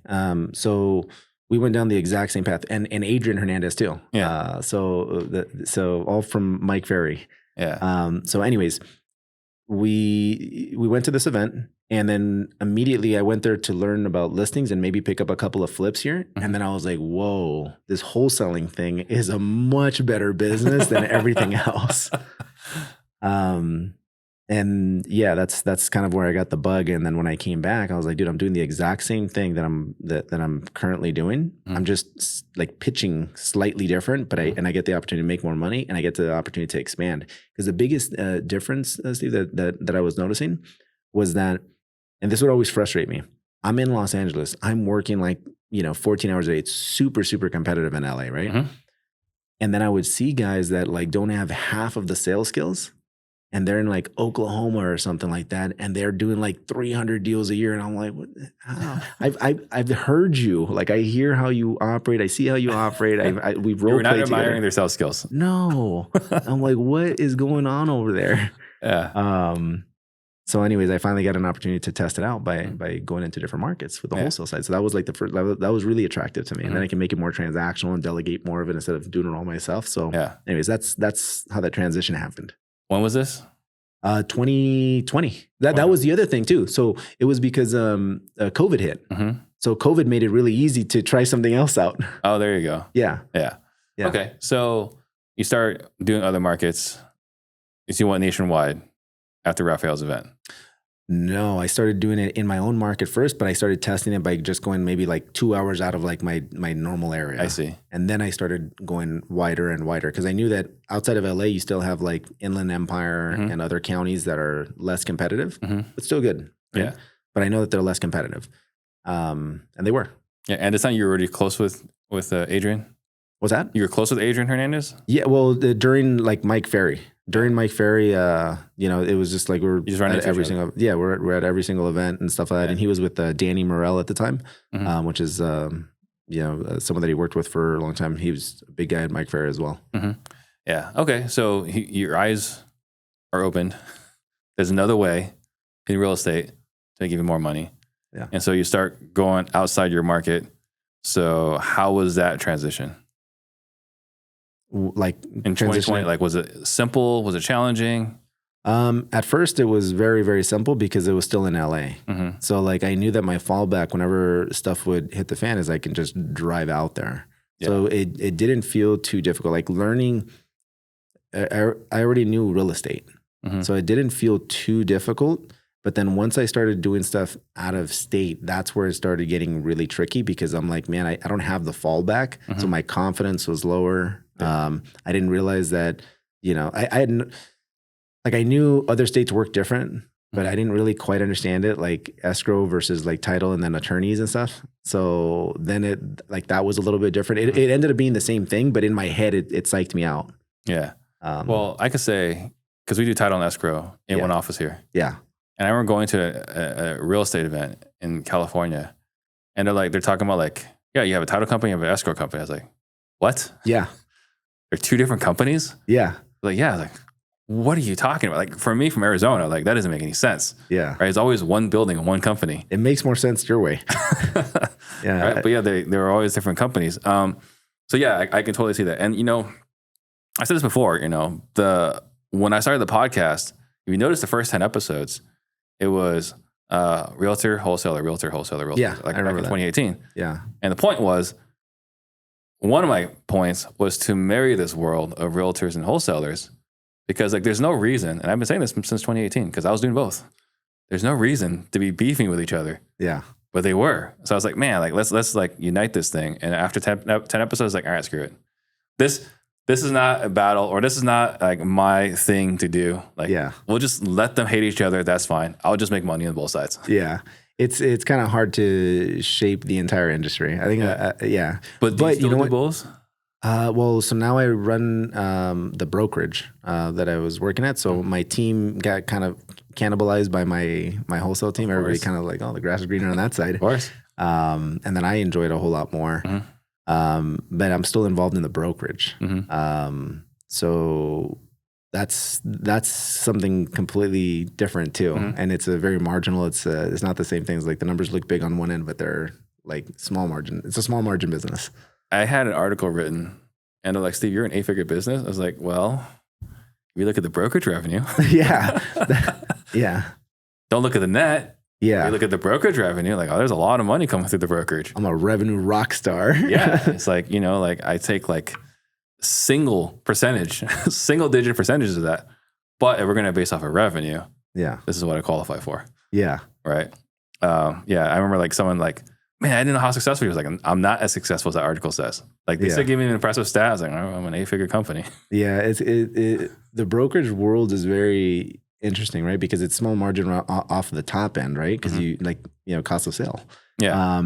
So we went down the exact same path, and Adrian Hernandez too. Yeah. So all from Mike Ferry. Yeah. So anyways, we went to this event, and then immediately I went there to learn about listings and maybe pick up a couple of flips here. And then I was like, whoa, this wholesaling thing is a much better business than everything else. And yeah, that's kind of where I got the bug. And then when I came back, I was like, dude, I'm doing the exact same thing that I'm currently doing. I'm just like pitching slightly different, but I get the opportunity to make more money, and I get the opportunity to expand. Because the biggest difference, Steve, that I was noticing was that, and this would always frustrate me. I'm in Los Angeles. I'm working 14 hours a day. It's super, super competitive in LA, right? And then I would see guys that like don't have half of the sales skills, and they're in like Oklahoma or something like that, and they're doing like 300 deals a year. And I'm like, what? How? I've heard you. Like, I hear how you operate. I see how you operate. We've role played together. You're not admiring their sales skills. No. I'm like, what is going on over there? Yeah. So anyways, I finally got an opportunity to test it out by going into different markets with the wholesale side. So that was like the first, that was really attractive to me. And then I can make it more transactional and delegate more of it instead of doing it all myself. So anyways, that's how that transition happened. When was this? 2020. That was the other thing too. So it was because COVID hit. So COVID made it really easy to try something else out. Oh, there you go. Yeah. Okay. So you start doing other markets. You went nationwide after Raphael's event. No, I started doing it in my own market first, but I started testing it by just going maybe like 2 hours out of like my normal area. I see. And then I started going wider and wider, because I knew that outside of LA, you still have like Inland Empire and other counties that are less competitive, but still good. Right? Yeah. But I know that they're less competitive. And they were. Yeah. And it's not, you were already close with Adrian? What's that? You were close with Adrian Hernandez? Yeah. Well, during like Mike Ferry. During Mike Ferry, it was just like we're at every single we're at every single event and stuff like that. And he was with Danny Morell at the time, which is someone that he worked with for a long time. He was a big guy at Mike Ferry as well. Yeah. Okay. So your eyes are opened. There's another way in real estate to make even more money. Yeah. And so you start going outside your market. So how was that transition? Like in 2020, like, was it simple? Was it challenging? At first it was very, very simple because it was still in LA. So like I knew that my fallback whenever stuff would hit the fan is I can just drive out there. Yeah. So it didn't feel too difficult. Like learning, I already knew real estate. So it didn't feel too difficult. But then once I started doing stuff out of state, that's where it started getting really tricky, because I'm like, man, I don't have the fallback. So my confidence was lower. I didn't realize that, I knew other states work different, but I didn't really quite understand it, like escrow versus like title and then attorneys and stuff. So then that was a little bit different. It ended up being the same thing, but in my head, it psyched me out. Yeah. Well, I could say, because we do title and escrow in one office here. Yeah. And I remember going to a real estate event in California, and they're talking about like, yeah, you have a title company, you have an escrow company. I was like, what? Yeah. They're two different companies? Yeah. Like, yeah, like, what are you talking about? Like, for me from Arizona, like, that doesn't make any sense. Yeah. Right? It's always one building and one company. It makes more sense your way. Yeah. Right? But yeah, they were always different companies. So yeah, I can totally see that. And, I said this before, when I started the podcast, if you notice the first 10 episodes, it was realtor, wholesaler, realtor, wholesaler, realtor. Yeah, like I remember back in 2018. Yeah. And the point was, one of my points was to marry this world of realtors and wholesalers, because like there's no reason, and I've been saying this since 2018 because I was doing both. There's no reason to be beefing with each other. Yeah. But they were. So I was like, man, like let's like unite this thing. And after 10 episodes, like, all right, screw it. This is not a battle, or this is not like my thing to do. Like, we'll just let them hate each other. That's fine. I'll just make money on both sides. Yeah. It's kind of hard to shape the entire industry. I think, But do you still do both? Well, so now I run the brokerage that I was working at. So my team got kind of cannibalized by my wholesale team. Everybody kind of like, oh, the grass is greener on that side. Of course. And then I enjoyed a whole lot more. But I'm still involved in the brokerage. So that's something completely different too. And it's a very marginal. It's not the same things. Like the numbers look big on one end, but they're like small margin. It's a small margin business. I had an article written and they're like, Steve, you're an 8-figure business. I was like, well, we look at the brokerage revenue. Yeah. Yeah. Don't look at the net. Yeah. You look at the brokerage revenue, like, oh, there's a lot of money coming through the brokerage. I'm a revenue rock star. Yeah. It's like, like I take like single digit percentages of that. But if we're going to base off of revenue, this is what I qualify for. Yeah. Right. I remember like someone like, man, I didn't know how successful he was. Like, I'm not as successful as that article says. Like they said, give me an impressive stat. I was like, oh, I'm an 8-figure company. Yeah. The brokerage world is very interesting, right? Because it's small margin off of the top end, right? Because you like, cost of sale. Yeah.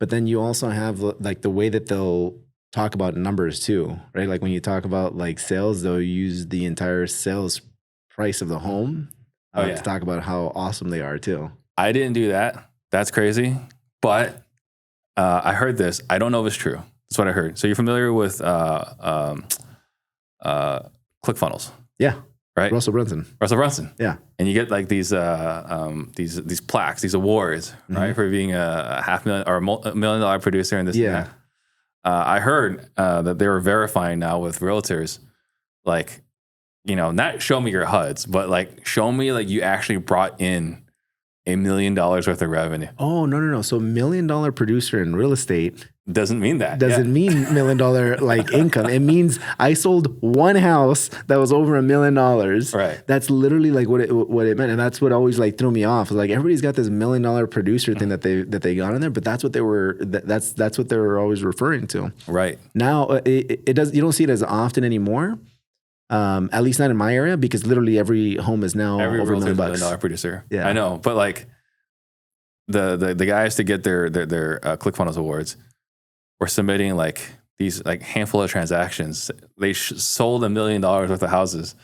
But then you also have like the way that they'll talk about numbers too, right? Like when you talk about like sales, they'll use the entire sales price of the home to talk about how awesome they are too. I didn't do that. That's crazy. But I heard this. I don't know if it's true. That's what I heard. So you're familiar with ClickFunnels? Yeah. Right? Russell Brunson. Yeah. And you get like these plaques, these awards, right? For being a $500,000 or $1 million producer in this. Yeah. I heard that they were verifying now with realtors, like, not show me your HUDs, but like show me like you actually brought in $1 million worth of revenue. Oh, no. So $1 million producer in real estate doesn't mean that. Doesn't mean $1 million like income. It means I sold one house that was over $1 million. Right. That's literally like what it meant, and that's what always like threw me off. Like everybody's got this $1 million producer thing that they got in there, but that's what they were. That's what they were always referring to. Right. Now it does. You don't see it as often anymore. At least not in my area, because literally every home is now over $1 million. $1 million producer. Yeah, I know, but like the guys to get their ClickFunnels awards were submitting like these like handful of transactions. They sold $1 million worth of houses,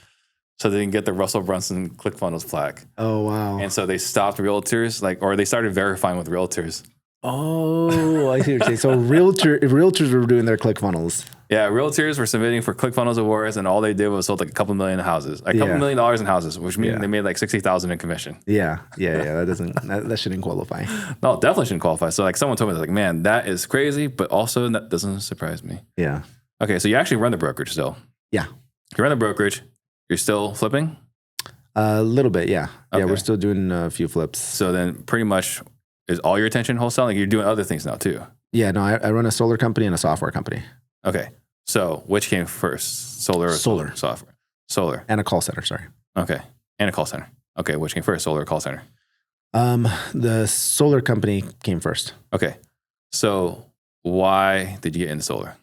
so they didn't get the Russell Brunson ClickFunnels plaque. Oh wow! And so they stopped realtors, or they started verifying with realtors. Oh, I see what you're saying. So realtors were doing their ClickFunnels. Yeah, realtors were submitting for ClickFunnels awards, and all they did was sold like a couple million houses, $2 million in houses, which means they made like $60,000 in commission. Yeah. That shouldn't qualify. No, it definitely shouldn't qualify. So like someone told me, like, man, that is crazy, but also that doesn't surprise me. Yeah. Okay, so you actually run the brokerage still. Yeah. You run the brokerage. You're still flipping? A little bit, yeah. Okay. Yeah, we're still doing a few flips. So then pretty much is all your attention wholesale? Like you're doing other things now too? Yeah, no, I run a solar company and a software company. Okay. So which came first? Solar or software? Solar. And a call center, sorry. Okay. And a call center. Okay, which came first, solar or call center? The solar company came first. Okay. So why did you get into solar?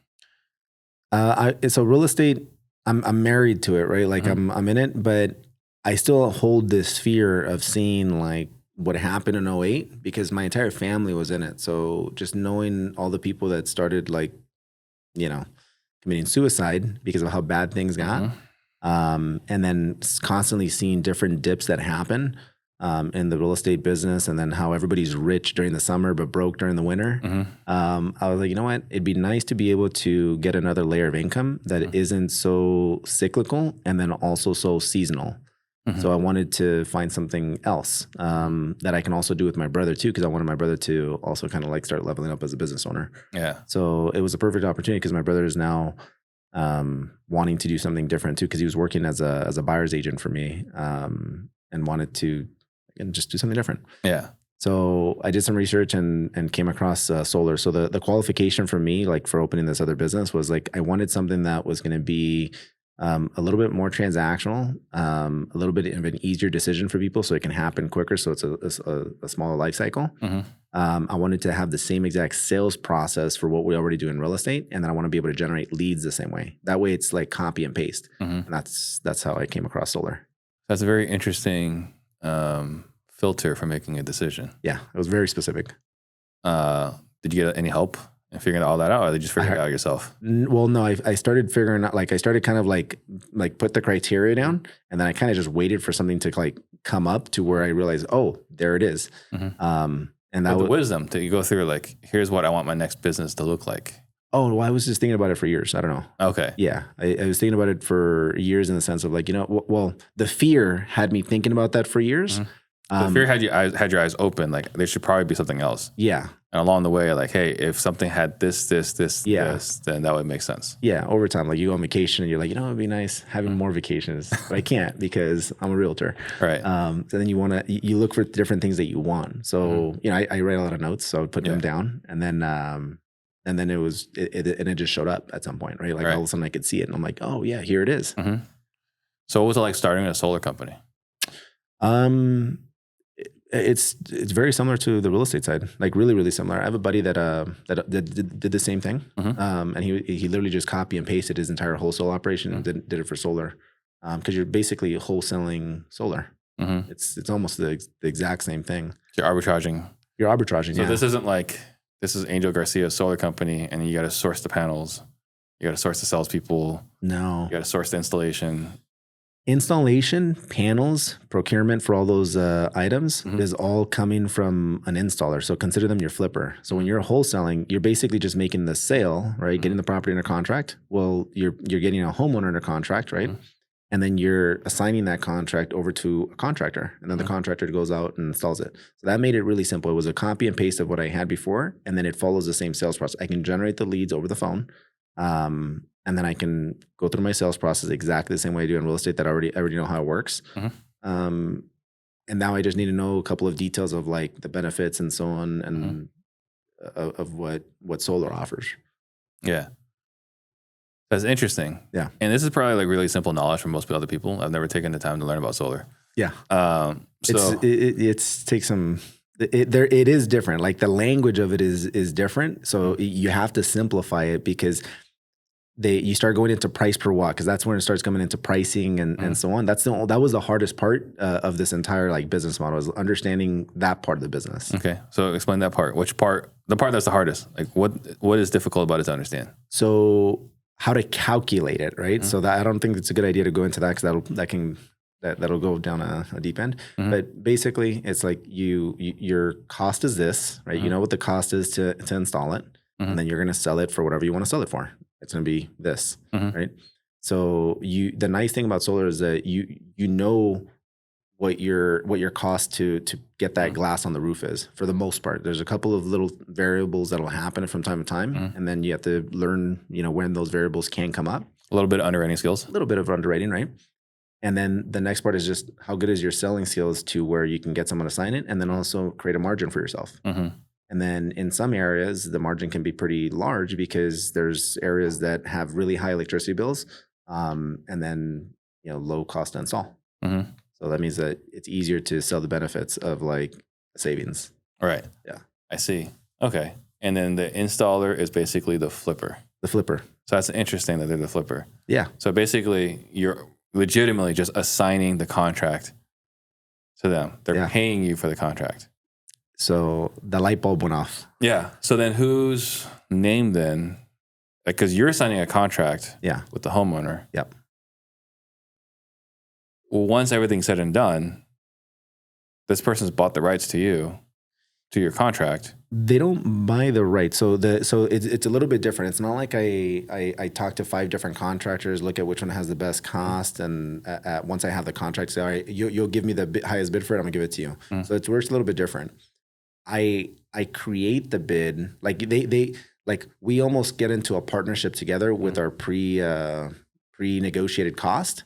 So real estate, I'm married to it, right? Like I'm in it, but I still hold this fear of seeing like what happened in 2008 because my entire family was in it. So just knowing all the people that started like, committing suicide because of how bad things got. And then constantly seeing different dips that happen in the real estate business, and then how everybody's rich during the summer but broke during the winter. I was like, you know what? It'd be nice to be able to get another layer of income that isn't so cyclical and then also so seasonal. So I wanted to find something else that I can also do with my brother too, because I wanted my brother to also kind of like start leveling up as a business owner. Yeah. So it was a perfect opportunity because my brother is now wanting to do something different too, because he was working as a buyer's agent for me and wanted to just do something different. Yeah. So I did some research and came across solar. So the qualification for me, like for opening this other business, was like I wanted something that was going to be a little bit more transactional, a little bit of an easier decision for people so it can happen quicker. So it's a smaller life cycle. I wanted to have the same exact sales process for what we already do in real estate. And then I want to be able to generate leads the same way. That way it's like copy and paste. And that's how I came across solar. That's a very interesting filter for making a decision. Yeah, it was very specific. Did you get any help in figuring all that out, or did you just figure it out yourself? Well, no, I started figuring out, like I started kind of like put the criteria down, and then I kind of just waited for something to like come up to where I realized, oh, there it is. And that the wisdom that you go through, like, here's what I want my next business to look like. Oh, well, I was just thinking about it for years. I don't know. Okay. Yeah, I was thinking about it for years in the sense of like, well, the fear had me thinking about that for years. The fear had your eyes open. Like there should probably be something else. Yeah. And along the way, like, hey, if something had this, then that would make sense. Yeah. Over time, like you go on vacation and you're like, it'd be nice having more vacations, but I can't because I'm a realtor. Right. So then you look for different things that you want. So, I write a lot of notes, so I would put them down, and then it just showed up at some point, right? Like all of a sudden I could see it and I'm like, oh yeah, here it is. So what was it like starting a solar company? It's very similar to the real estate side, like really, really similar. I have a buddy that did the same thing. And he literally just copy and pasted his entire wholesale operation and did it for solar. Cause you're basically wholesaling solar. It's almost the exact same thing. You're arbitraging. So this isn't like, this is Angel Garcia's solar company, and you got to source the panels. You got to source the salespeople. No. You got to source the installation. Installation, panels, procurement for all those items is all coming from an installer. So consider them your flipper. So when you're wholesaling, you're basically just making the sale, right? Getting the property under contract. Well, you're getting a homeowner under contract, right? And then you're assigning that contract over to a contractor, and then the contractor goes out and installs it. So that made it really simple. It was a copy and paste of what I had before, and then it follows the same sales process. I can generate the leads over the phone, and then I can go through my sales process exactly the same way I do in real estate that I already know how it works. And now I just need to know a couple of details of like the benefits and so on, and of what solar offers. Yeah. That's interesting. Yeah. And this is probably like really simple knowledge for most other people. I've never taken the time to learn about solar. Yeah. So it takes some, it is different. Like the language of it is different. So you have to simplify it because you start going into price per watt, because that's when it starts coming into pricing and so on. That was the hardest part of this entire like business model, is understanding that part of the business. Okay. So explain that part. Which part? The part that's the hardest. Like what is difficult about it to understand? So how to calculate it, right? So that I don't think it's a good idea to go into that, because that'll go down a deep end. But basically, it's like your cost is this, right? You know what the cost is to install it, and then you're going to sell it for whatever you want to sell it for. It's going to be this, right? So the nice thing about solar is that you know what your cost to get that glass on the roof is, for the most part. There's a couple of little variables that'll happen from time to time, and then you have to learn, when those variables can come up. A little bit of underwriting skills. A little bit of underwriting, right? And then the next part is just how good is your selling skills to where you can get someone to sign it, and then also create a margin for yourself. And then in some areas, the margin can be pretty large because there's areas that have really high electricity bills, and then low cost to install. So that means that it's easier to sell the benefits of like savings. Right. Yeah. I see. Okay. And then the installer is basically the flipper. The flipper. So that's interesting that they're the flipper. Yeah. So basically you're legitimately just assigning the contract to them. They're paying you for the contract. So the light bulb went off. Yeah. So then whose name then? Because you're signing a contract with the homeowner. Yep. Well, once everything's said and done, this person's bought the rights to your contract. They don't buy the rights. So it's a little bit different. It's not like I talk to 5 different contractors, look at which one has the best cost, and once I have the contract, say, all right, you'll give me the highest bid for it, I'm gonna give it to you. So it works a little bit different. I create the bid, like they we almost get into a partnership together with our pre-negotiated cost.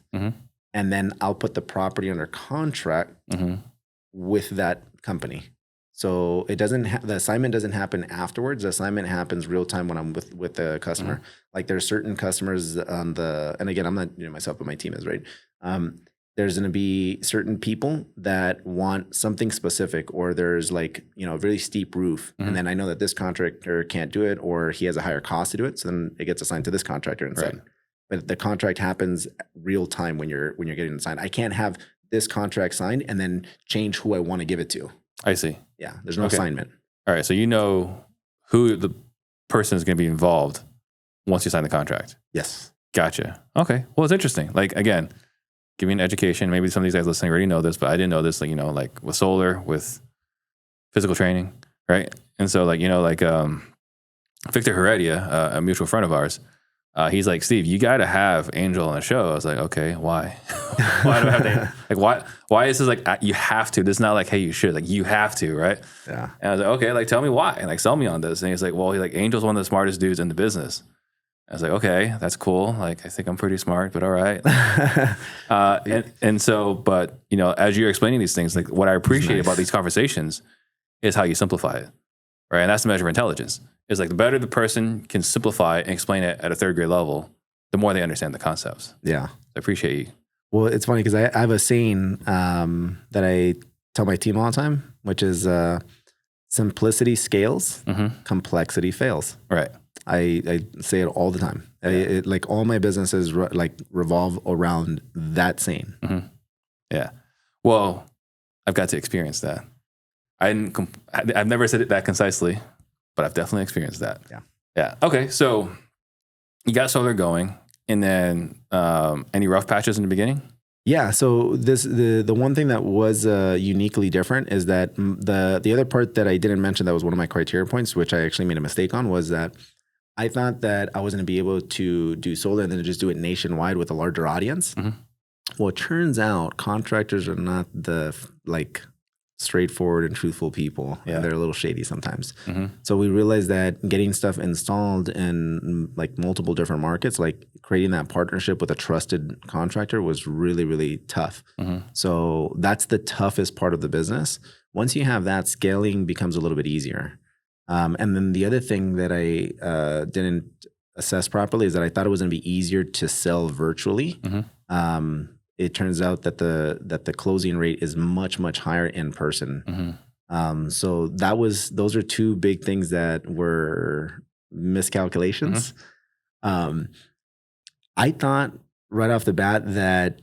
And then I'll put the property under contract with that company. So it doesn't the assignment doesn't happen afterwards. The assignment happens real time when I'm with the customer. Like there's certain customers on and again, I'm not doing myself, but my team is, right? There's going to be certain people that want something specific, or there's like, a really steep roof. And then I know that this contractor can't do it, or he has a higher cost to do it. So then it gets assigned to this contractor instead. Right. But the contract happens real time when you're getting it signed. I can't have this contract signed and then change who I want to give it to. I see. Yeah, there's no assignment. All right, so you know who the person is going to be involved once you sign the contract. Yes. Gotcha. Okay. Well, it's interesting. Like, again, give me an education. Maybe some of these guys listening already know this, but I didn't know this. Like, like with solar, with physical training, right? And so, Victor Heredia, a mutual friend of ours, he's like, Steve, you got to have Angel on the show. I was like, okay, why? Why do I have to? Like, why is this like, you have to? This is not like, hey, you should. Like, you have to, right? Yeah. And I was like, okay, like, tell me why. And like, sell me on this. And he's like, well, Angel's one of the smartest dudes in the business. I was like, okay, that's cool. Like, I think I'm pretty smart, but all right. And so, but, as you're explaining these things, like what I appreciate about these conversations is how you simplify it, right? And that's the measure of intelligence. It's like the better the person can simplify and explain it at a third grade level, the more they understand the concepts. Yeah. I appreciate you. Well, it's funny because I have a saying that I tell my team all the time, which is simplicity scales, complexity fails. Right. I say it all the time. Yeah. Like all my businesses revolve around that saying. Yeah. Well, I've got to experience that. I've never said it that concisely, but I've definitely experienced that. Yeah. Yeah. Okay. So you got solar going, and then any rough patches in the beginning? Yeah. So the one thing that was uniquely different is that the other part that I didn't mention that was one of my criteria points, which I actually made a mistake on, was that I thought that I was going to be able to do solar and then just do it nationwide with a larger audience. Well, it turns out contractors are not the straightforward and truthful people. Yeah. And they're a little shady sometimes. So we realized that getting stuff installed in multiple different markets, like creating that partnership with a trusted contractor, was really, really tough. So that's the toughest part of the business. Once you have that, scaling becomes a little bit easier. And then the other thing that I didn't assess properly is that I thought it was going to be easier to sell virtually. It turns out that the closing rate is much, much higher in person. So those are two big things that were miscalculations. I thought right off the bat that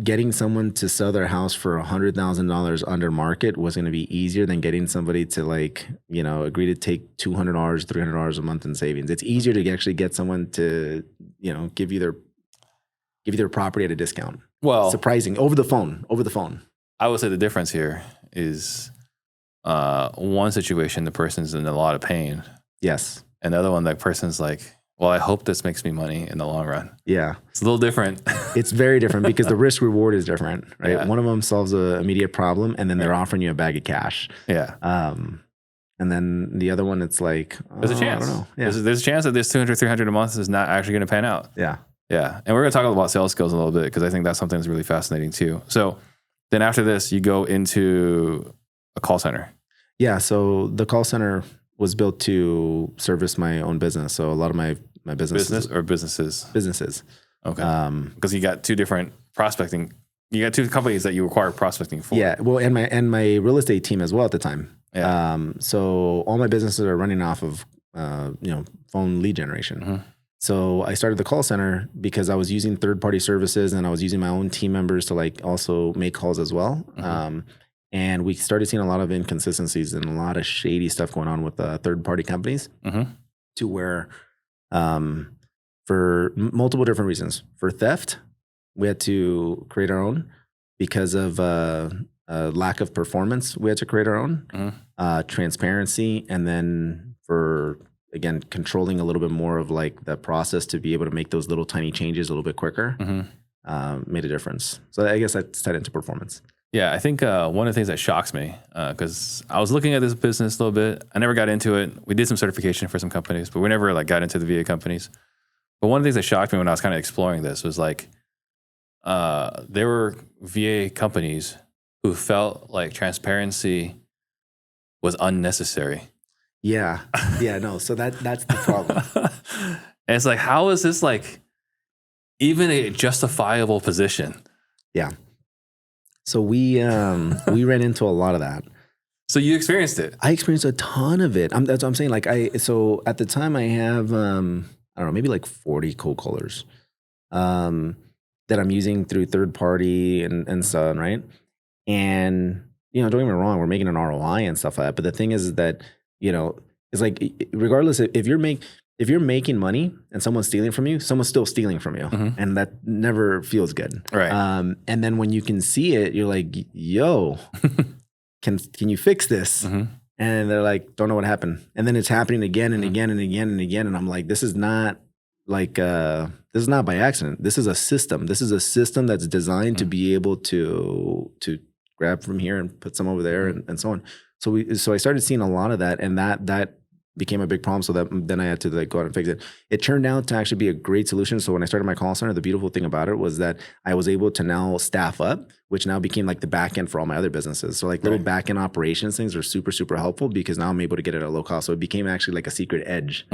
getting someone to sell their house for $100,000 under market was going to be easier than getting somebody to agree to take $200, $300 a month in savings. It's easier to actually get someone to give you their property at a discount. Well, surprising over the phone. I would say the difference here is one situation, the person's in a lot of pain. Yes. And the other one, that person's like, well, I hope this makes me money in the long run. Yeah. It's a little different. It's very different because the risk reward is different, right? Yeah. One of them solves an immediate problem and then they're offering you a bag of cash. Yeah. And then the other one, it's like, there's a chance. I don't know. Yeah. There's a chance that this $200, $300 a month is not actually going to pan out. Yeah. Yeah. And we're going to talk about sales skills a little bit because I think that's something that's really fascinating too. So then after this, you go into a call center. Yeah. So the call center was built to service my own business. So a lot of my business or businesses? Businesses. Okay. Because you got two different prospecting. You got two companies that you require prospecting for. Yeah. Well, and my real estate team as well at the time. Yeah. So all my businesses are running off of phone lead generation. So I started the call center because I was using third-party services and I was using my own team members to also make calls as well. And we started seeing a lot of inconsistencies and a lot of shady stuff going on with third-party companies to where for multiple different reasons. For theft, we had to create our own. Because of lack of performance, we had to create our own. Transparency, and then for again, controlling a little bit more of the process to be able to make those little tiny changes a little bit quicker made a difference. So I guess that's tied into performance. Yeah, I think one of the things that shocks me, because I was looking at this business a little bit. I never got into it. We did some certification for some companies, but we never got into the VA companies. But one of the things that shocked me when I was kind of exploring this was there were VA companies who felt like transparency was unnecessary. Yeah. Yeah, no. So that's the problem. And it's how is this even a justifiable position? Yeah. So we ran into a lot of that. So you experienced it? I experienced a ton of it. That's what I'm saying. So at the time I have, I don't know, maybe 40 cold callers that I'm using through third party and so on, right? And, don't get me wrong, we're making an ROI and stuff like that. But the thing is that, it's regardless if you're making money and someone's stealing from you, someone's still stealing from you. And that never feels good. Right. And then when you can see it, you're like, yo, can you fix this? And they're like, don't know what happened. And then it's happening again and again and again and again. And I'm like, this is not by accident. This is a system. This is a system that's designed to be able to grab from here and put some over there and so on. So I started seeing a lot of that, and that became a big problem. So then I had to go out and fix it. It turned out to actually be a great solution. So when I started my call center, the beautiful thing about it was that I was able to now staff up, which now became like the back end for all my other businesses. So like little back end operations things are super, super helpful because now I'm able to get it at a low cost. So it became actually like a secret edge.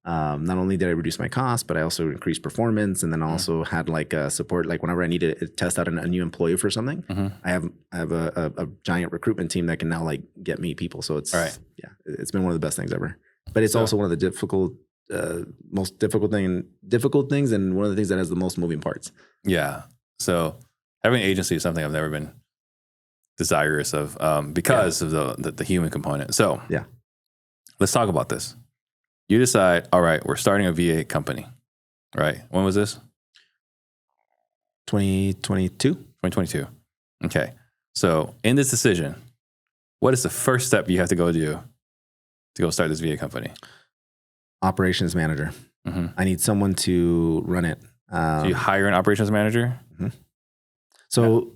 Not only did I reduce my cost, but I also increased performance, and then also had like support. Like whenever I need to test out a new employee for something, I have a giant recruitment team that can now like get me people. So it's it's been one of the best things ever. But it's also one of the most difficult things, and one of the things that has the most moving parts. Yeah. So having an agency is something I've never been desirous of because of the human component. So let's talk about this. You decide, all right, we're starting a VA company, right? When was this? 2022. 2022. Okay. So in this decision, what is the first step you have to go do to go start this VA company? Operations manager. I need someone to run it. So you hire an operations manager? So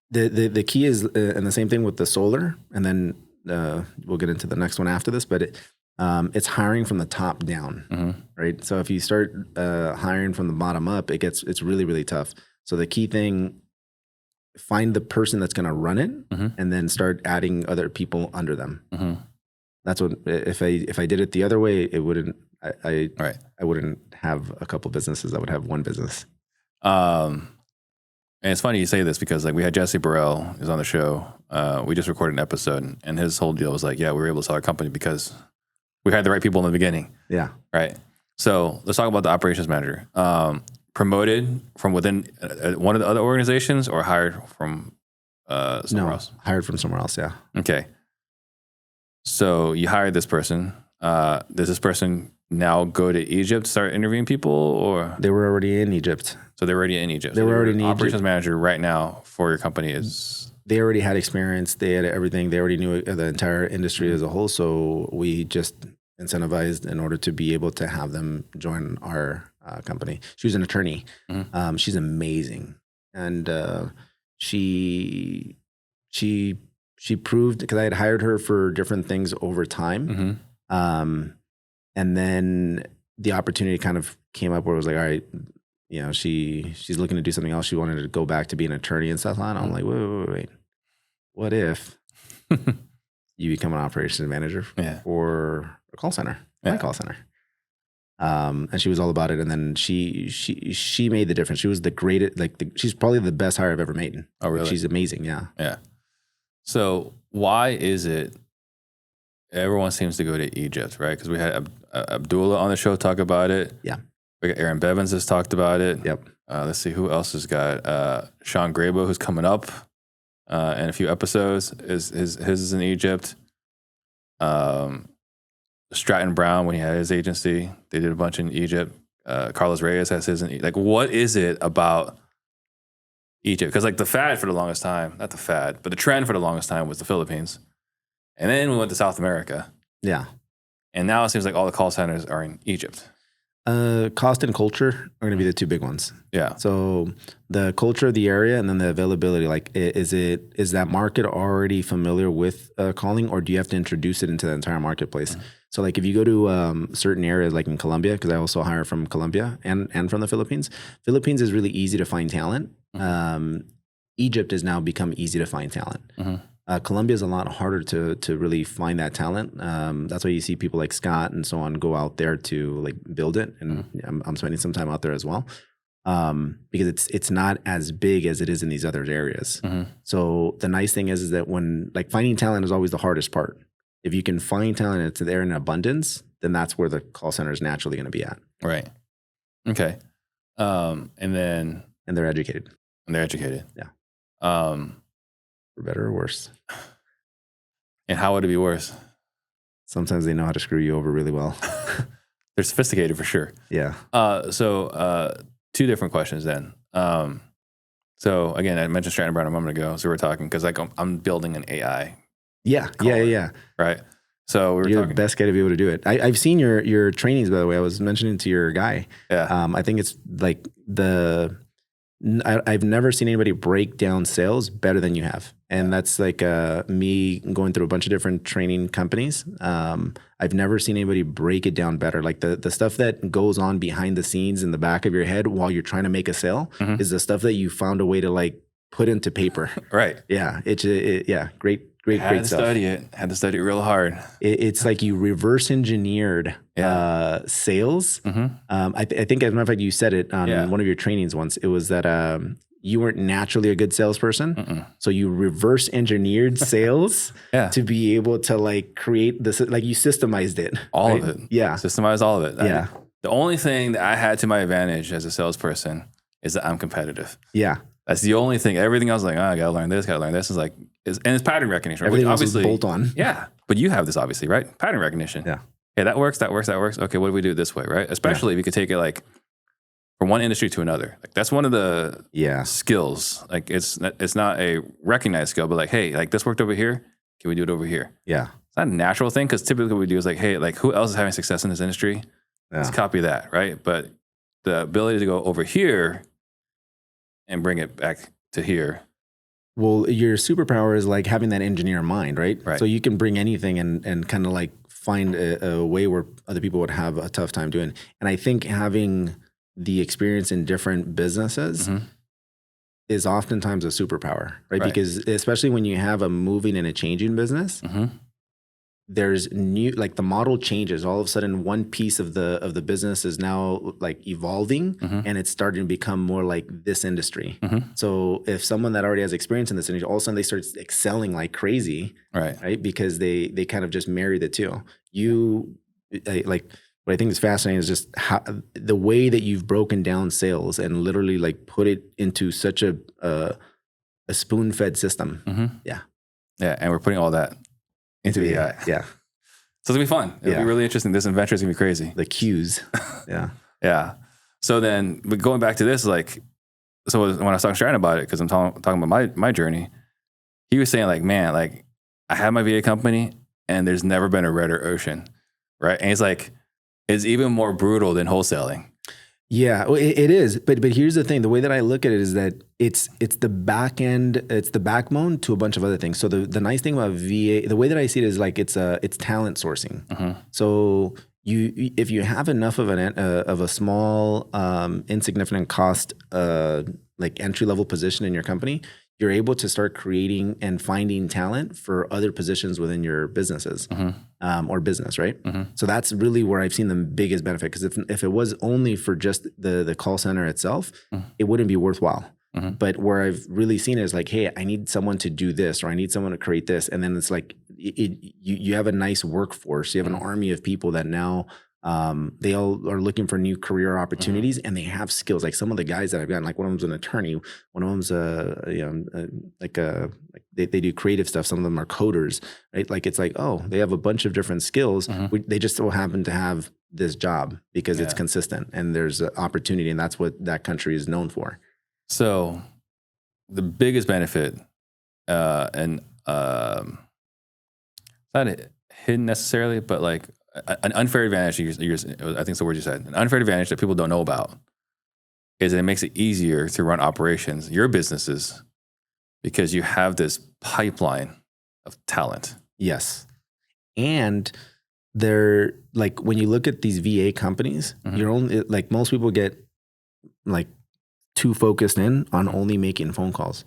the key is, and the same thing with the solar, and then we'll get into the next one after this, but it's hiring from the top down, right? So if you start hiring from the bottom up, it's really, really tough. So the key thing, find the person that's going to run it, and then start adding other people under them. That's what, if I did it the other way, it wouldn't, I wouldn't have a couple businesses. I would have one business. And it's funny you say this because like we had Jesse Burrell who's on the show. We just recorded an episode, and his whole deal was like, yeah, we were able to sell our company because we had the right people in the beginning. Yeah. Right. So let's talk about the operations manager. Promoted from within one of the other organizations, or hired from somewhere else? Hired from somewhere else. Yeah. Okay. So you hired this person. Does this person now go to Egypt to start interviewing people, or they were already in Egypt? So they're already in Egypt. They were already in Egypt. Operations manager right now for your company is. They already had experience. They had everything. They already knew the entire industry as a whole. So we just incentivized in order to be able to have them join our company. She was an attorney. She's amazing, and she proved, because I had hired her for different things over time, and then the opportunity kind of came up where it was like, all right, you know, she's looking to do something else. She wanted to go back to being an attorney and stuff. And I'm like, wait. What if you become an operations manager for a call center, my call center? And she was all about it. And then she made the difference. She was the greatest, she's probably the best hire I've ever made. Oh, really? She's amazing. Yeah. Yeah. So why is it everyone seems to go to Egypt, right? Because we had Abdullah on the show talk about it. Yeah. We got Aaron Bevins has talked about it. Yep. Let's see who else has got Sean Grabo, who's coming up in a few episodes. His is in Egypt. Stratton Brown, when he had his agency, they did a bunch in Egypt. Carlos Reyes has his in Egypt. Like, what is it about Egypt? Because like the fad for the longest time, not the fad, but the trend for the longest time was the Philippines. And then we went to South America. Yeah. And now it seems like all the call centers are in Egypt. Cost and culture are going to be the two big ones. Yeah. So the culture of the area, and then the availability. Like, is that market already familiar with calling, or do you have to introduce it into the entire marketplace? So like if you go to certain areas, like in Colombia, because I also hire from Colombia and from the Philippines. Philippines is really easy to find talent. Egypt has now become easy to find talent. Colombia is a lot harder to really find that talent. That's why you see people like Scott and so on go out there to like build it. And I'm spending some time out there as well, because it's not as big as it is in these other areas. So the nice thing is that when like finding talent is always the hardest part. If you can find talent and it's there in abundance, then that's where the call center is naturally going to be at. Right. Okay. And they're educated. Yeah. For better or worse. And how would it be worse? Sometimes they know how to screw you over really well. They're sophisticated for sure. Yeah. So two different questions then. So again, I mentioned Stratton Brown a moment ago. So we're talking because like I'm building an AI. Yeah. caller, Yeah. Right. So we were You're talking. the best guy to be able to do it. I've seen your trainings, by the way. I was mentioning to your guy. Yeah. I think it's like I've never seen anybody break down sales better than you have. And that's like me going through a bunch of different training companies. I've never seen anybody break it down better. Like the stuff that goes on behind the scenes in the back of your head while you're trying to make a sale is the stuff that you found a way to like put into paper. Right. Yeah. Great Had to stuff. Had to study it real hard. It's like you reverse engineered sales. I think, as a matter of fact, you said it on one of your trainings once. It was that you weren't naturally a good salesperson. So you reverse engineered sales to be able to like create this, like you systemized it. All of it. Yeah. Systemized all of it. Yeah. The only thing that I had to my advantage as a salesperson is that I'm competitive. Yeah. That's the only thing. Everything else is like, I gotta learn this, It's like, and it's pattern recognition. Everything which else is obviously, bolt on. Yeah. But you have this obviously, right? Pattern recognition. Yeah. Okay, that works. Okay, what do we do this way, right? Especially if you could take it like from one industry to another. Like that's one of the skills. Like it's not a recognized skill, but like, hey, like this worked over here. Can we do it over here? Yeah. It's not a natural thing because typically what we do is like, hey, like who else is having success in this industry? Let's copy that, right? But the ability to go over here and bring it back to here. Well, your superpower is like having that engineer mind, right? Right. So you can bring anything and kind of like find a way where other people would have a tough time doing. And I think having the experience in different businesses is oftentimes a superpower, right? Because especially when you have a moving and a changing business, there's new, like the model changes. All of a sudden, one piece of the business is now like evolving and it's starting to become more like this industry. So if someone that already has experience in this industry, all of a sudden they start excelling like crazy, right? Because they kind of just marry the two. Like what I think is fascinating is just how the way that you've broken down sales and literally like put it into such a spoon-fed system. Yeah. And we're putting all that into the AI. Yeah. So it's gonna be fun. It'll be really interesting. This adventure is gonna be crazy. The cues. Yeah. Yeah. So then going back to this, like, so when I was talking to Sharon about it, because I'm talking about my journey, he was saying like, man, like I have my VA company and there's never been a redder ocean. Right. And he's like, it's even more brutal than wholesaling. Yeah, well, it is. But here's the thing. The way that I look at it is that it's the back end, it's the backbone to a bunch of other things. So the nice thing about VA, the way that I see it is like it's talent sourcing. So if you have enough of a small insignificant cost like entry level position in your company, you're able to start creating and finding talent for other positions within your businesses or business, right? So that's really where I've seen the biggest benefit. Because if it was only for just the call center itself, it wouldn't be worthwhile. But where I've really seen it is like, hey, I need someone to do this, or I need someone to create this, and then it's like you have a nice workforce. You have an army of people that now they all are looking for new career opportunities, and they have skills. Like some of the guys that I've gotten, like one of them's an attorney, one of them's they do creative stuff. Some of them are coders, right? Like it's like, oh, they have a bunch of different skills. They just so happen to have this job because it's consistent and there's an opportunity, and that's what that country is known for. So the biggest benefit, and not hidden necessarily, but like an unfair advantage, I think it's the word you said, an unfair advantage that people don't know about is that it makes it easier to run operations, your businesses, because you have this pipeline of talent. Yes. And they're like, when you look at these VA companies, you're only like, most people get like too focused in on only making phone calls.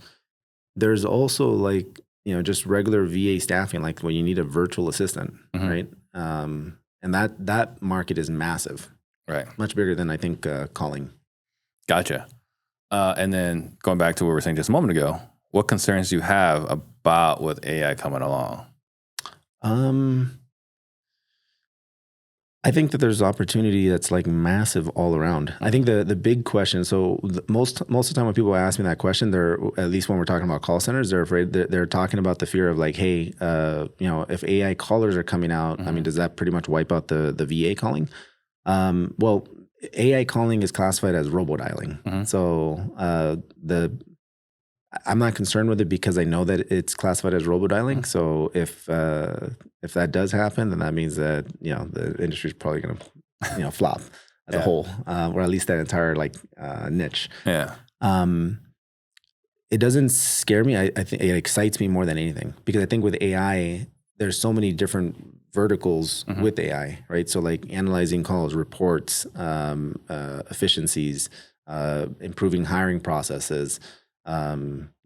There's also like, just regular VA staffing, like when you need a virtual assistant, right? And that market is massive, right? Much bigger than I think calling. Gotcha. And then going back to what we were saying just a moment ago, what concerns do you have about with AI coming along? I think that there's opportunity that's like massive all around. I think the big question, so most of the time when people ask me that question, they're, at least when we're talking about call centers, they're afraid, they're talking about the fear of like, hey, if AI callers are coming out, I mean, does that pretty much wipe out the VA calling? Well, AI calling is classified as robodialing. So I'm not concerned with it because I know that it's classified as robo-dialing. So if that does happen, then that means that, the industry is probably going to, flop as a whole, or at least that entire niche. Yeah. It doesn't scare me. I think it excites me more than anything, because I think with AI, there's so many different verticals with AI, right? So like analyzing calls, reports, efficiencies, improving hiring processes,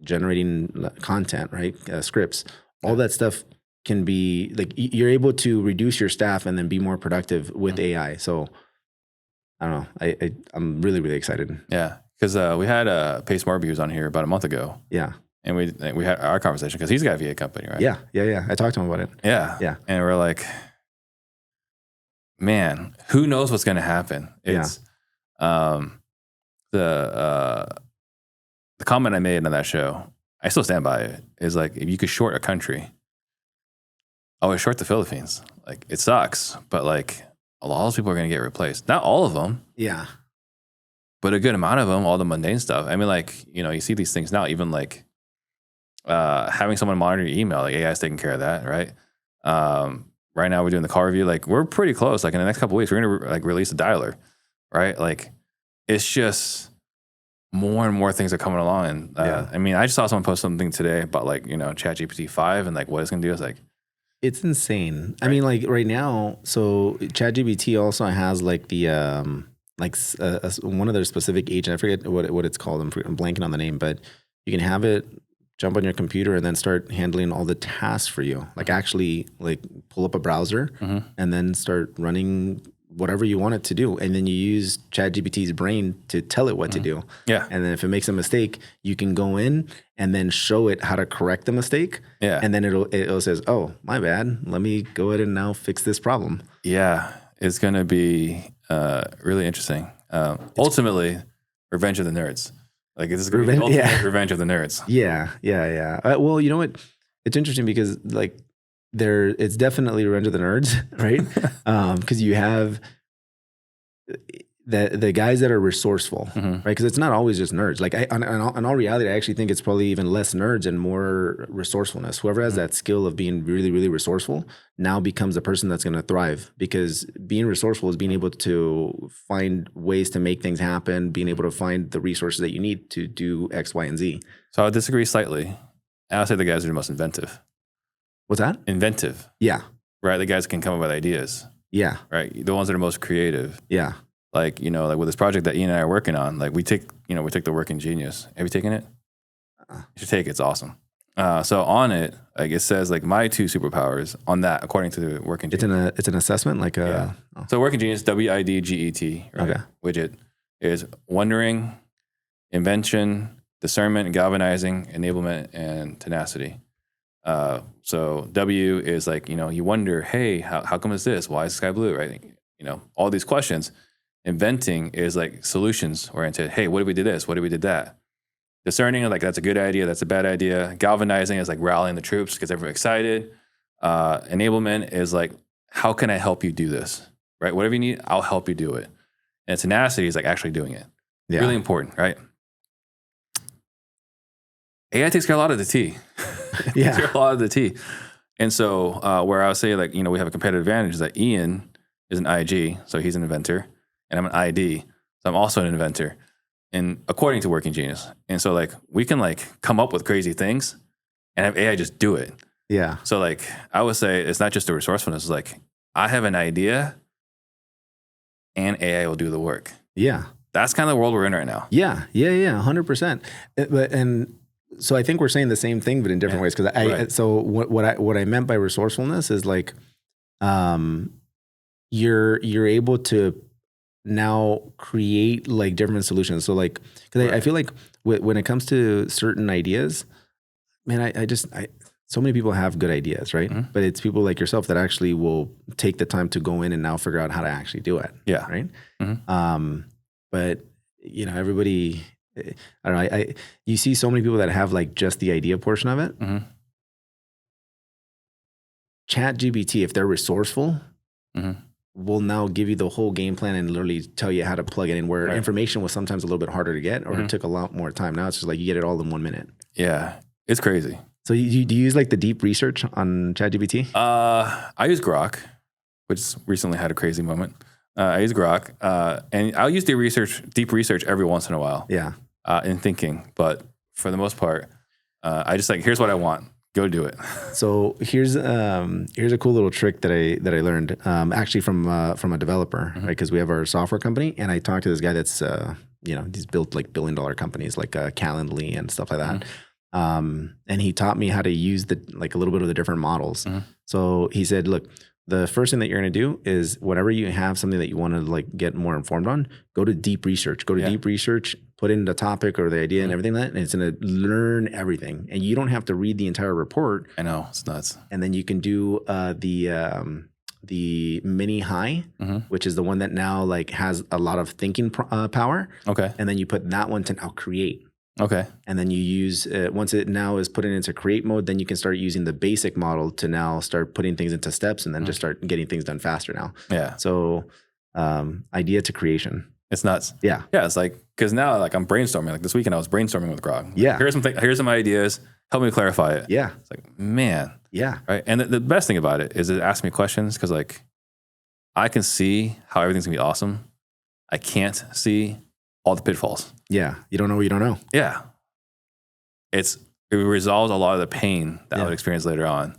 generating content, right? Scripts, all that stuff can be like, you're able to reduce your staff and then be more productive with AI. So I don't know. I'm really, really excited. Yeah. Because we had Pace Marby on here about a month ago. Yeah. And we had our conversation because he's got a VA company, right? Yeah. I talked to him about it. Yeah. And we're like, man, who knows what's going to happen? It's the comment I made on that show, I still stand by it, is like, if you could short a country, always short the Philippines. Like, it sucks, but like a lot of those people are going to get replaced. Not all of them. Yeah. But a good amount of them, all the mundane stuff. I mean, like, you see these things now, even like having someone monitor your email, like AI is taking care of that, right? Right now we're doing the call review. Like, we're pretty close. Like in the next couple of weeks, we're going to release a dialer, right? Like, it's just more and more things are coming along. And I mean, I just saw someone post something today about like, ChatGPT 5 and like what it's going to do. It's like, it's insane. Right. I mean, like right now, so ChatGPT also has like the one of their specific agent. I forget what it's called. I'm blanking on the name, but you can have it jump on your computer and then start handling all the tasks for you. Like actually like pull up a browser and then start running whatever you want it to do. And then you use ChatGPT's brain to tell it what to do. Yeah. And then if it makes a mistake, you can go in and then show it how to correct the mistake. Yeah. And then it says, oh, my bad. Let me go ahead and now fix this problem. Yeah. It's going to be really interesting. Ultimately, Revenge of the Nerds. Like, this is going to be the ultimate Revenge of the Nerds. Yeah. Well, you know what? It's interesting because like it's definitely Revenge of the Nerds, right? Because you have the guys that are resourceful, right? Because it's not always just nerds. Like in all reality, I actually think it's probably even less nerds and more resourcefulness. Whoever has that skill of being really, really resourceful now becomes the person that's going to thrive, because being resourceful is being able to find ways to make things happen, being able to find the resources that you need to do X, Y, and Z. So I would disagree slightly. I would say the guys are the most inventive. What's that? Inventive. Yeah. Right? The guys can come up with ideas. Yeah. Right? The ones that are most creative. Yeah. Like, like with this project that Ian and I are working on, like we take the Working Genius. Have you taken it? You should take it. It's awesome. So on it, like it says like my 2 superpowers on that, according to the Working Genius. It's an assessment, like a... Yeah. So Working Genius, WIDGET, right? Okay. Widget is wondering, invention, discernment, galvanizing, enablement, and tenacity. So W is like, you wonder, hey, how come it's this? Why is the sky blue, right? All these questions. Inventing is like solutions oriented. Hey, what if we did this? What if we did that? Discerning, like that's a good idea, that's a bad idea. Galvanizing is like rallying the troops because everyone's excited. Enablement is like, how can I help you do this? Right? Whatever you need, I'll help you do it. And tenacity is like actually doing it. Yeah. Really important, right? AI takes care of a lot of the tea. Yeah. Takes care of a lot of the tea. And so where I would say like, we have a competitive advantage is that Ian is an IG, so he's an inventor. And I'm an ID, so I'm also an inventor, and according to Working Genius. And so like we can like come up with crazy things and have AI just do it. Yeah. So like I would say it's not just the resourcefulness. It's like I have an idea and AI will do the work. Yeah. That's kind of the world we're in right now. Yeah. 100%. And so I think we're saying the same thing, but in different ways. Because so what I meant by resourcefulness is like you're able to now create like different solutions. So like, because I feel like when it comes to certain ideas, man, I so many people have good ideas, right? Mm-hmm. But it's people like yourself that actually will take the time to go in and now figure out how to actually do it. Yeah. Right. Mm-hmm. But everybody, I don't know. You see so many people that have like just the idea portion of it. Mm-hmm. ChatGPT, if they're resourceful, will now give you the whole game plan and literally tell you how to plug it in, where information was sometimes a little bit harder to get, or it took a lot more time. Now it's just like you get it all in 1 minute. Yeah, it's crazy. So do you use like the deep research on ChatGPT? I use Grok, which recently had a crazy moment. I use Grok, and I'll use deep research every once in a while. Yeah. In thinking, but for the most part, I just like, here's what I want. Go do it. So here's a cool little trick that I learned actually from a developer, right? Because we have our software company, and I talked to this guy that's he's built like $1 billion companies like Calendly and stuff like that. And he taught me how to use a little bit of the different models. So he said, look, the first thing that you're going to do is whenever you have something that you want to like get more informed on, go to deep research. Deep research, put in the topic or the idea and everything like that, and it's going to learn everything. And you don't have to read the entire report. I know, it's nuts. And then you can do the mini high, which is the one that now like has a lot of thinking power. Okay. And then you put that one to now create. Okay. And then you use, once it now is put into create mode, then you can start using the basic model to now start putting things into steps and then just start getting things done faster now. Yeah. So idea to creation. It's nuts. Yeah. Yeah. It's like, because now like I'm brainstorming. Like this weekend I was brainstorming with Grok. Yeah. Here's some ideas. Help me clarify it. Yeah. It's like, man. Yeah. Right. And the best thing about it is it asks me questions because like I can see how everything's gonna be awesome. I can't see all the pitfalls. Yeah. You don't know what you don't know. Yeah. It resolves a lot of the pain that I would experience later on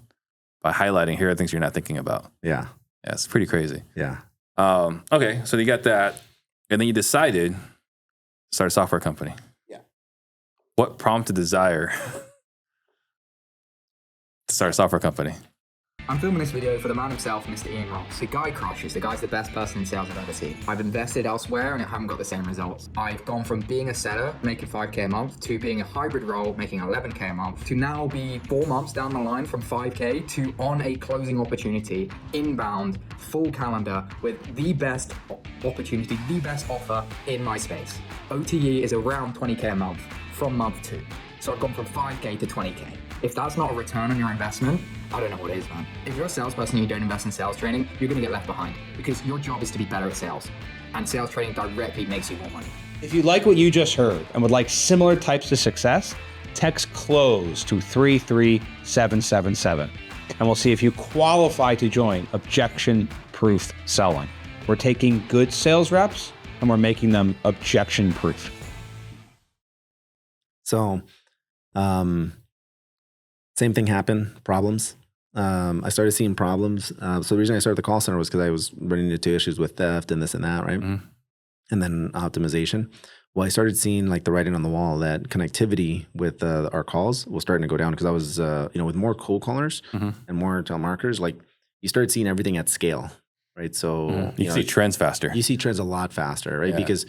by highlighting here are things you're not thinking about. Yeah. Yeah. It's pretty crazy. Yeah. Okay. So you got that. And then you decided to start a software company. Yeah. What prompted desire to start a software company? I'm filming this video for the man himself, Mr. Ian Ross. The guy crushes. The guy's the best person in sales I've ever seen. I've invested elsewhere and I haven't got the same results. I've gone from being a seller, making 5K a month, to being a hybrid role, making 11K a month, to now be 4 months down the line from 5K to on a closing opportunity, inbound, full calendar, with the best opportunity, the best offer in my space. OTE is around 20K a month from month 2. So I've gone from 5K to 20K. If that's not a return on your investment, I don't know what is, man. If you're a salesperson and you don't invest in sales training, you're going to get left behind because your job is to be better at sales. And sales training directly makes you more money. If you like what you just heard and would like similar types of success, text CLOSE to 33777. And we'll see if you qualify to join Objection-Proof Selling. We're taking good sales reps and we're making them objection-proof. So, same thing happened, problems. I started seeing problems. So the reason I started the call center was because I was running into issues with theft and this and that, right? And then optimization. Well, I started seeing like the writing on the wall that connectivity with our calls was starting to go down because I was, with more cold callers and more telemarketers, like you started seeing everything at scale, right? So you see trends faster. You see trends a lot faster, right? Yeah. Because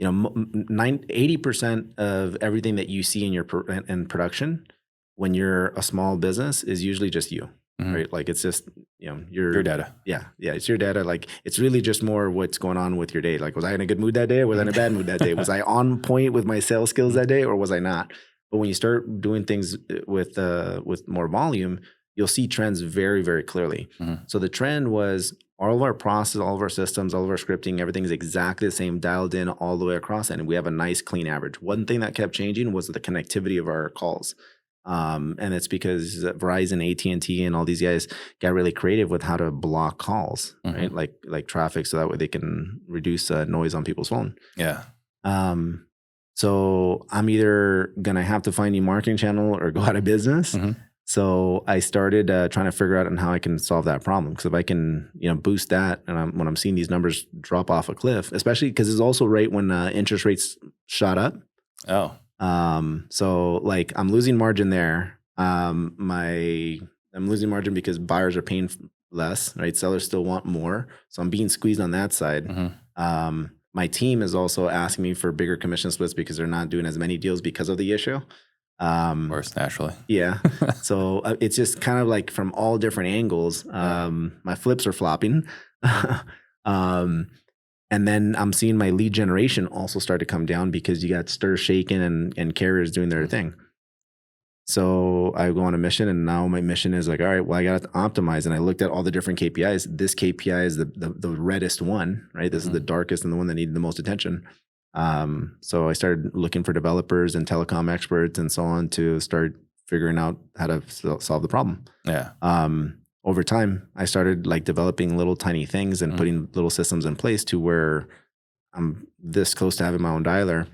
80% of everything that you see in your in production when you're a small business is usually just you, right? Like it's just, your data. Yeah. It's your data. Like it's really just more what's going on with your day. Like, was I in a good mood that day or was I in a bad mood that day? Was I on point with my sales skills that day or was I not? But when you start doing things with more volume, you'll see trends very, very clearly. So the trend was all of our process, all of our systems, all of our scripting, everything's exactly the same, dialed in all the way across, and we have a nice clean average. One thing that kept changing was the connectivity of our calls. And it's because Verizon, AT&T, and all these guys got really creative with how to block calls, right? Like traffic, so that way they can reduce noise on people's phone. Yeah. So I'm either gonna have to find a new marketing channel or go out of business. So I started trying to figure out on how I can solve that problem. Because if I can, boost that, and when I'm seeing these numbers drop off a cliff, especially because it's also right when interest rates shot up. Oh. So like I'm losing margin there. I'm losing margin because buyers are paying less, right? Sellers still want more. So I'm being squeezed on that side. My team is also asking me for bigger commission splits because they're not doing as many deals because of the issue. Of course, naturally. Yeah. So it's just kind of like from all different angles. My flips are flopping. And then I'm seeing my lead generation also start to come down because you got stir shaking and carriers doing their thing. So I go on a mission, and now my mission is like, all right, well, I got to optimize. And I looked at all the different KPIs. This KPI is the reddest one, right? This is the darkest and the one that needed the most attention. So I started looking for developers and telecom experts and so on to start figuring out how to solve the problem. Yeah. Over time, I started like developing little tiny things and putting little systems in place to where I'm this close to having my own dialer.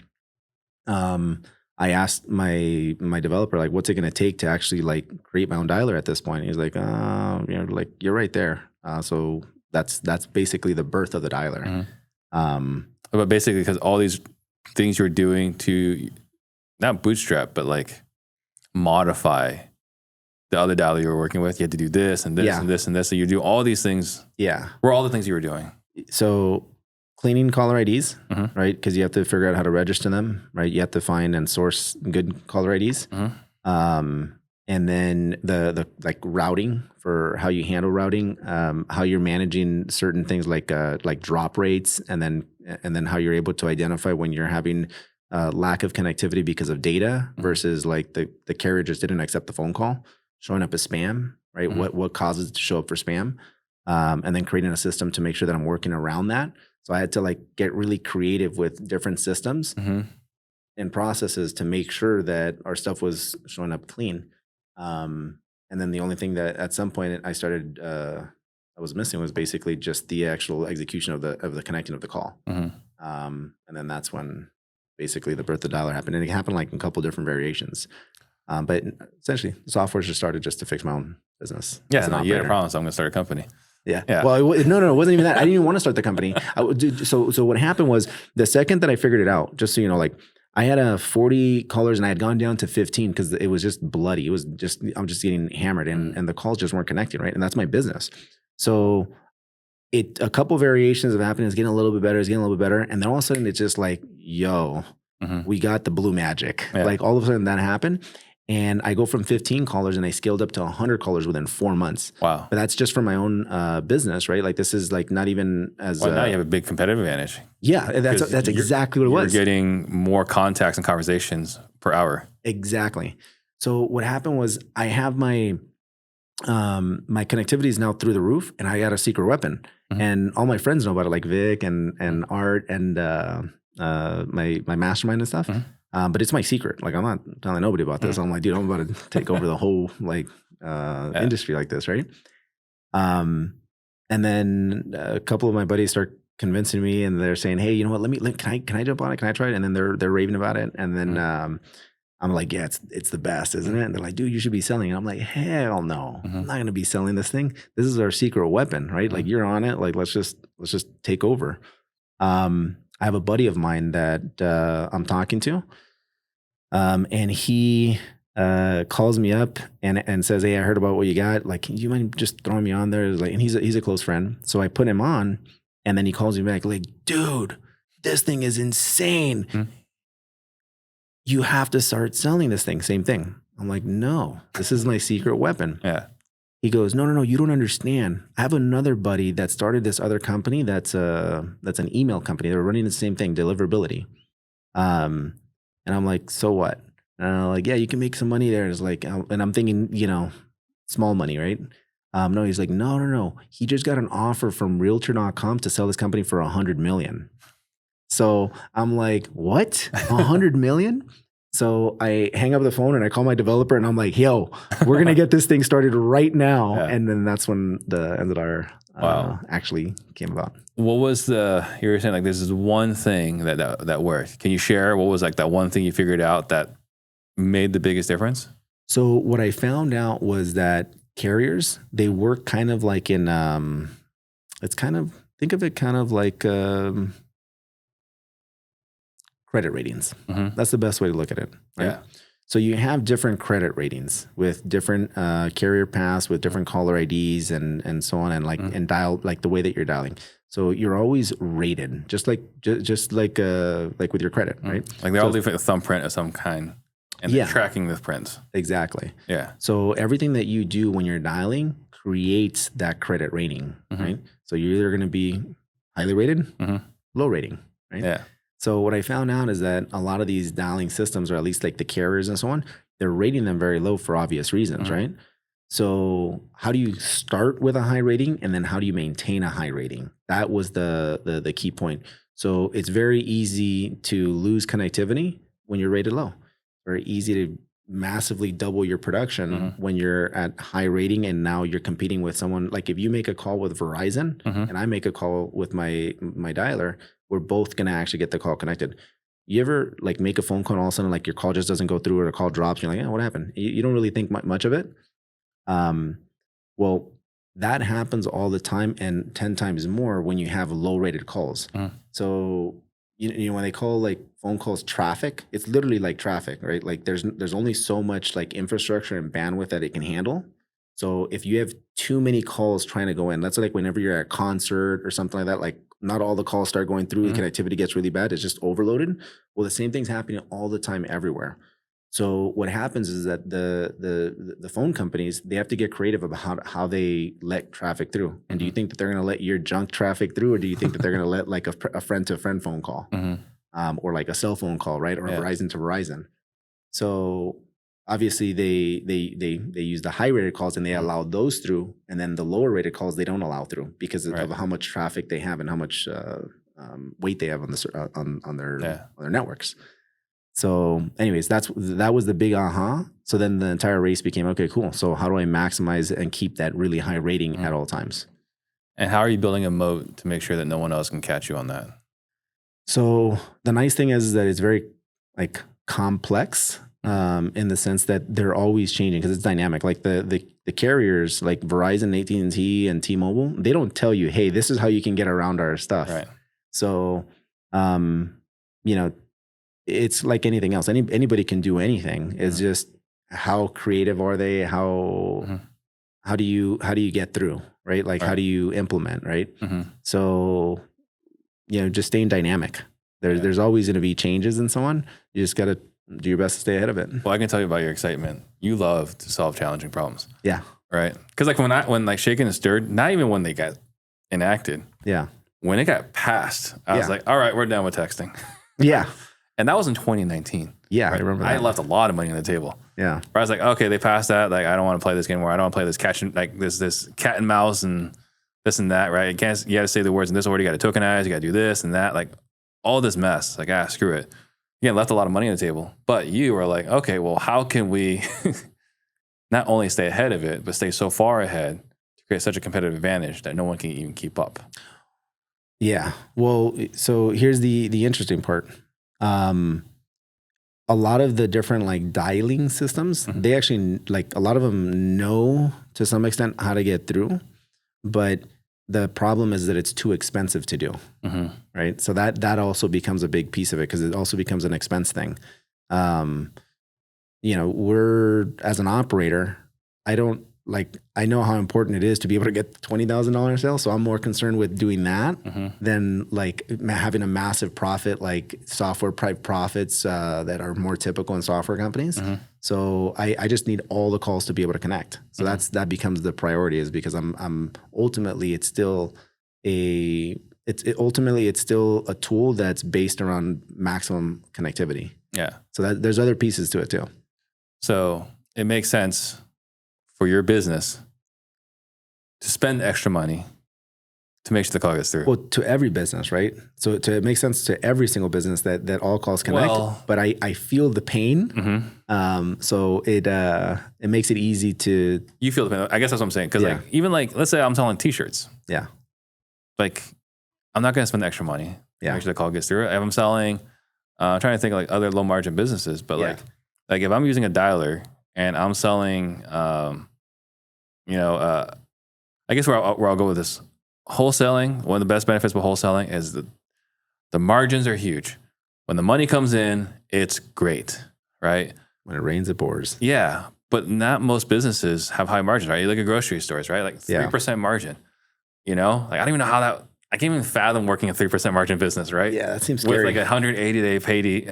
I asked my developer, like, what's it going to take to actually like create my own dialer at this point? He's like, like you're right there. So that's basically the birth of the dialer. But basically, because all these things you're doing to not bootstrap, but like modify the other dialer you were working with, you had to do this and this and this and this. So you do all these things. Yeah. Were all the things you were doing. So cleaning caller IDs, right? Because you have to figure out how to register them, right? You have to find and source good caller IDs. And then the like routing for how you handle routing, how you're managing certain things like drop rates, and then how you're able to identify when you're having lack of connectivity because of data versus like the carrier just didn't accept the phone call, showing up as spam, right? What causes it to show up for spam, and then creating a system to make sure that I'm working around that. So I had to like get really creative with different systems and processes to make sure that our stuff was showing up clean. And then the only thing that at some point I started, I was missing was basically just the actual execution of the connecting of the call. And then that's when basically the birth of the dialer happened. And it happened like in a couple different variations. But essentially the software just started just to fix my own business. Yeah, no, you had a problem, so I'm going to start a company. Yeah. Well, no, it wasn't even that. I didn't even want to start the company. So what happened was the second that I figured it out, just so you know, like I had 40 callers and I had gone down to 15 because it was just bloody. It was just, I'm just getting hammered and the calls just weren't connecting, right? And that's my business. So a couple variations have happened. It's getting a little bit better. And then all of a sudden it's just like, yo, we got the blue magic. Yeah. Like all of a sudden that happened. And I go from 15 callers and I scaled up to 100 callers within 4 months. Wow. But that's just for my own business, right? Like this is like not even as... Well, now you have a big competitive advantage. Yeah, that's exactly what it was. You're getting more contacts and conversations per hour. Exactly. So what happened was I have my connectivity is now through the roof and I got a secret weapon. And all my friends know about it, like Vic and Art and my mastermind and stuff. But it's my secret. Like I'm not telling nobody about this. I'm like, dude, I'm about to take over the whole like industry like this, right? And then a couple of my buddies start convincing me, and they're saying, "Hey, you know what? Can I jump on it? Can I try it?" And then they're raving about it. And then I'm like, "Yeah, it's the best, isn't it?" And they're like, "Dude, you should be selling it." I'm like, "Hell no, I'm not going to be selling this thing. This is our secret weapon, right? Like you're on it. Like let's just take over." I have a buddy of mine that I'm talking to, and he calls me up and says, "Hey, I heard about what you got. Like, you mind just throwing me on there?" Like, and he's a close friend, so I put him on, and then he calls me back, like, "Dude, this thing is insane. You have to start selling this thing." Same thing. I'm like, "No, this is my secret weapon." Yeah. He goes, no, you don't understand. I have another buddy that started this other company that's an email company. They're running the same thing, deliverability. And I'm like, so what? And I'm like, yeah, you can make some money there. It's like, and I'm thinking, small money, right? No, he's like, no. He just got an offer from Realtor.com to sell this company for $100 million. So I'm like, what? $100 million? So I hang up the phone and I call my developer and I'm like, yo, we're going to get this thing started right now. Yeah. And then that's when the Enzodar actually came about. What was you were saying like this is one thing that worked. Can you share what was like that one thing you figured out that made the biggest difference? So what I found out was that carriers, they work kind of like in, think of it kind of like, credit ratings. That's the best way to look at it. Right? Yeah. So you have different credit ratings with different carrier paths, with different caller IDs and so on, and like and dial like the way that you're dialing. So you're always rated, just like with your credit, right? Like they all leave a thumbprint of some kind, and they're tracking the prints. Exactly. Yeah. So everything that you do when you're dialing creates that credit rating, right? So you're either going to be highly rated, low rating, right? Yeah. So what I found out is that a lot of these dialing systems, or at least like the carriers and so on, they're rating them very low for obvious reasons, right? So how do you start with a high rating, and then how do you maintain a high rating? That was the key point. So it's very easy to lose connectivity when you're rated low. Very easy to massively double your production when you're at high rating, and now you're competing with someone. Like if you make a call with Verizon and I make a call with my dialer, we're both gonna actually get the call connected. You ever like make a phone call and all of a sudden like your call just doesn't go through, or the call drops, and you're like, what happened? You don't really think much of it. Well, that happens all the time, and 10 times more when you have low rated calls. So you know when they call like phone calls traffic, it's literally like traffic, right? Like there's only so much like infrastructure and bandwidth that it can handle. So if you have too many calls trying to go in, that's like whenever you're at a concert or something like that, like not all the calls start going through, the connectivity gets really bad, it's just overloaded. Well, the same thing's happening all the time everywhere. So what happens is that the phone companies, they have to get creative about how they let traffic through. And do you think that they're going to let your junk traffic through, or do you think that they're going to let like a friend to friend phone call, or like a cell phone call, right, or Verizon to Verizon? So obviously they use the high rated calls and they allow those through, and then the lower rated calls they don't allow through because of how much traffic they have and how much weight they have on their networks. So anyways, that was the big aha. So then the entire race became, okay, cool. So how do I maximize and keep that really high rating at all times? And how are you building a moat to make sure that no one else can catch you on that? So the nice thing is that it's very like complex in the sense that they're always changing because it's dynamic. Like the carriers like Verizon, AT&T, and T-Mobile, they don't tell you, hey, this is how you can get around our stuff. Right. So, you know, it's like anything else. Anybody can do anything. It's just how creative are they? How do you get through, right? Like how do you implement, right? So, you know, just staying dynamic. There's always going to be changes and so on. You just got to do your best to stay ahead of it. Well, I can tell you about your excitement. You love to solve challenging problems. Yeah. Right. Because like when like Shaken and Stirred, not even when they got enacted. Yeah. When it got passed, I was like, all right, we're done with texting. Yeah. And that was in 2019. Yeah, right? I remember that. I left a lot of money on the table. Yeah. Where I was like, okay, they passed that. Like, I don't want to play this game anymore. I don't want to play this cat and mouse and this and that, right? You got to say the words in this order. You got to tokenize. You got to do this and that. Like, all this mess. Like, screw it. Again, left a lot of money on the table. But you were like, okay, well, how can we not only stay ahead of it, but stay so far ahead to create such a competitive advantage that no one can even keep up? Yeah. Well, so here's the interesting part. A lot of the different like dialing systems, they actually like a lot of them know to some extent how to get through, but the problem is that it's too expensive to do, right? So that also becomes a big piece of it because it also becomes an expense thing. You know, as an operator, I know how important it is to be able to get $20,000 sales. So I'm more concerned with doing that than like having a massive profit, like software profits that are more typical in software companies. So I just need all the calls to be able to connect. So that becomes the priority, is because I'm ultimately it's still a tool that's based around maximum connectivity. Yeah. So there's other pieces to it too. So it makes sense for your business to spend extra money to make sure the call gets through. Well, to every business, right? So it makes sense to every single business that all calls connect. But I feel the pain. So it makes it easy to. You feel the pain. I guess that's what I'm saying. Because like even like let's say I'm selling T-shirts. Yeah. Like I'm not going to spend the extra money to make sure the call gets through. If I'm selling, I'm trying to think of like other low margin businesses, but like if I'm using a dialer and I'm selling, I guess where I'll go with this. Wholesaling, one of the best benefits of wholesaling is that the margins are huge. When the money comes in, it's great, right? When it rains, it pours. Yeah, but not most businesses have high margins, right? You look at grocery stores, right? Like 3% margin, you know? Like I don't even know how that, I can't even fathom working a 3% margin business, right? Yeah, that seems scary. With like a 180-day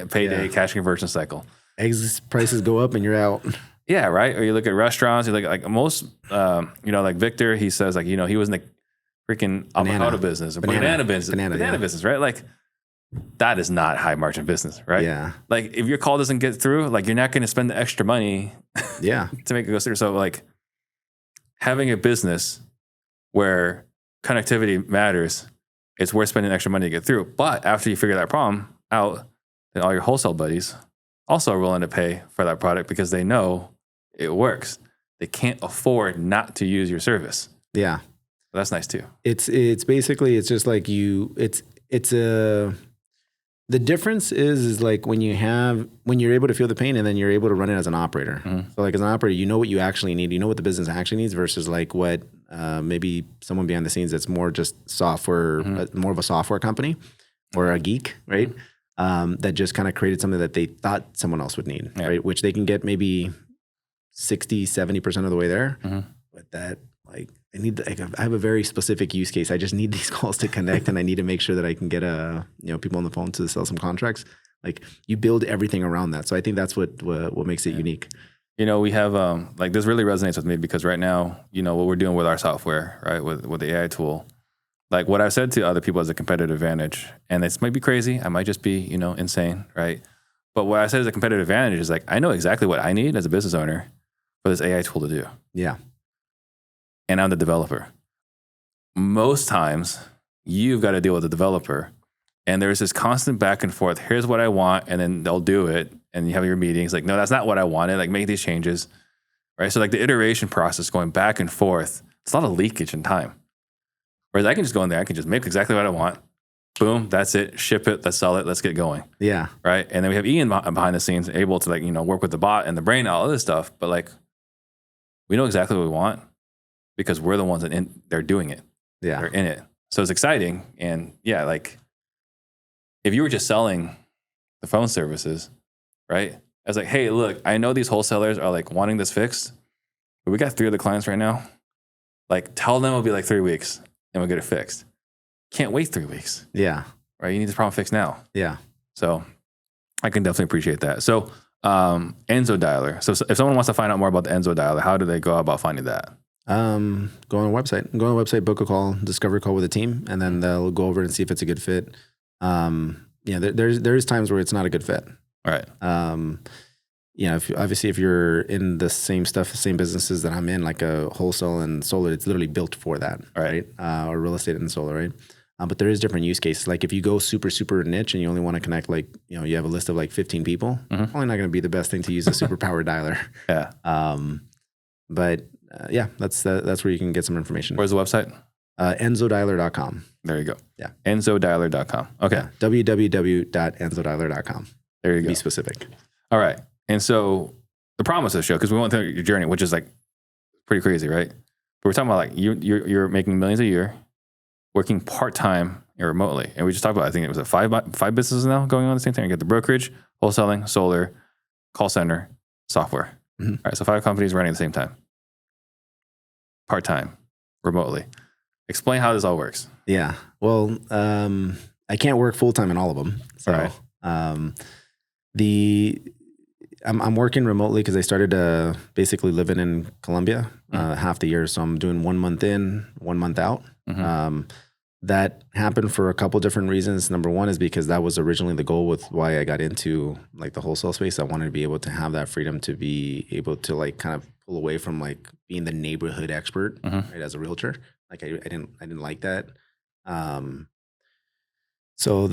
payday cash conversion cycle. Eggs prices go up and you're out. Yeah, right. Or you look at restaurants. You look at like most, like Victor. He says like he was in the freaking avocado business or banana business, right? Like that is not high margin business, right? Yeah. Like if your call doesn't get through, like you're not going to spend the extra money Yeah. to make it go through. So like having a business where connectivity matters, it's worth spending extra money to get through. But after you figure that problem out, then all your wholesale buddies also are willing to pay for that product because they know it works. They can't afford not to use your service. Yeah. That's nice too. It's basically, it's just like the difference is like when you're able to feel the pain and then you're able to run it as an operator. Mm-hmm. So like as an operator, you know what you actually need. You know what the business actually needs versus like what maybe someone behind the scenes that's more just software, more of a software company or a geek, right? That just kind of created something that they thought someone else would need, right? Which they can get maybe 60, 70% of the way there. But that like, I have a very specific use case. I just need these calls to connect, and I need to make sure that I can get people on the phone to sell some contracts. Like you build everything around that. So I think that's what makes it unique. You know, we have like this really resonates with me because right now, you know, what we're doing with our software, right, with the AI tool, like what I've said to other people as a competitive advantage, and this might be crazy, I might just be, you know, insane, right? But what I said as a competitive advantage is like I know exactly what I need as a business owner for this AI tool to do. Yeah. And I'm the developer. Most times, you've got to deal with the developer. And there's this constant back and forth. Here's what I want, and then they'll do it. And you have your meetings. Like, no, that's not what I wanted. Like, make these changes. Right? So, like, the iteration process going back and forth, it's a lot of leakage in time. Whereas I can just go in there. I can just make exactly what I want. Boom, that's it. Ship it. Let's sell it. Let's get going. Yeah. Right? And then we have Ian behind the scenes able to, like, you know, work with the bot and the brain, all of this stuff. But, like, we know exactly what we want. Because we're the ones that they're doing it. Yeah. They're in it. So it's exciting. And yeah, like if you were just selling the phone services, right? I was like, hey, look, I know these wholesalers are like wanting this fixed, but we got 3 other clients right now. Like tell them it'll be like 3 weeks and we'll get it fixed. Can't wait 3 weeks. Yeah. Right? You need this problem fixed now. Yeah. So I can definitely appreciate that. So Enzo Dialer. So if someone wants to find out more about the Enzo Dialer, how do they go about finding that? Go on the website, book a call, discovery call with a team, and then they'll go over and see if it's a good fit. There's times where it's not a good fit. All right. If you're in the same businesses that I'm in, like a wholesale and solar, it's literally built for that, right? Or real estate and solar, right? But there is different use cases. Like if you go super, super niche and you only want to connect, like, you know, you have a list of like 15 people, probably not going to be the best thing to use a super powered dialer. Yeah. That's where you can get some information. Where's the website? Enzodialer.com. There you go. Yeah. Enzodialer.com. Okay. Yeah. www.enzodialer.com. There you go. Be specific. All right. And so the promise of the show, because we went through your journey, which is like pretty crazy, right? But we're talking about like you're making millions a year, working part-time and remotely. And we just talked about, I think it was five businesses now going on the same thing. You get the brokerage, wholesaling, solar, call center, software. All right. So 5 companies running at the same time. Part-time, remotely. Explain how this all works. Yeah. Well, I can't work full-time in all of them. So right. I'm working remotely because I started basically living in Colombia half the year. So I'm doing 1 month in, 1 month out. That happened for a couple different reasons. Number one is because that was originally the goal with why I got into like the wholesale space. I wanted to be able to have that freedom to be able to like kind of pull away from like being the neighborhood expert, right, as a realtor. Like I didn't like that. So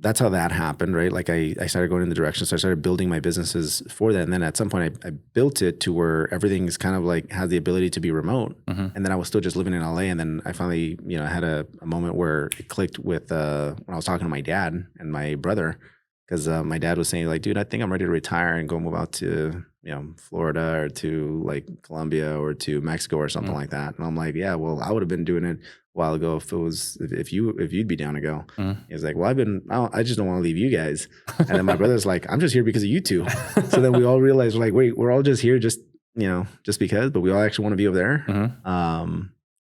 that's how that happened, right? Like I started going in the direction. So I started building my businesses for that. And then at some point I built it to where everything's kind of like has the ability to be remote. And then I was still just living in LA. And then I finally, I had a moment where it clicked with when I was talking to my dad and my brother, because my dad was saying like, dude, I think I'm ready to retire and go move out to, Florida or to like Colombia or to Mexico or something like that. And I'm like, yeah, well, I would have been doing it a while ago if you'd be down to go. He was like, well, I just don't want to leave you guys. And then my brother's like, I'm just here because of you two. So then we all realized like, wait, we're all just here just because, but we all actually want to be over there.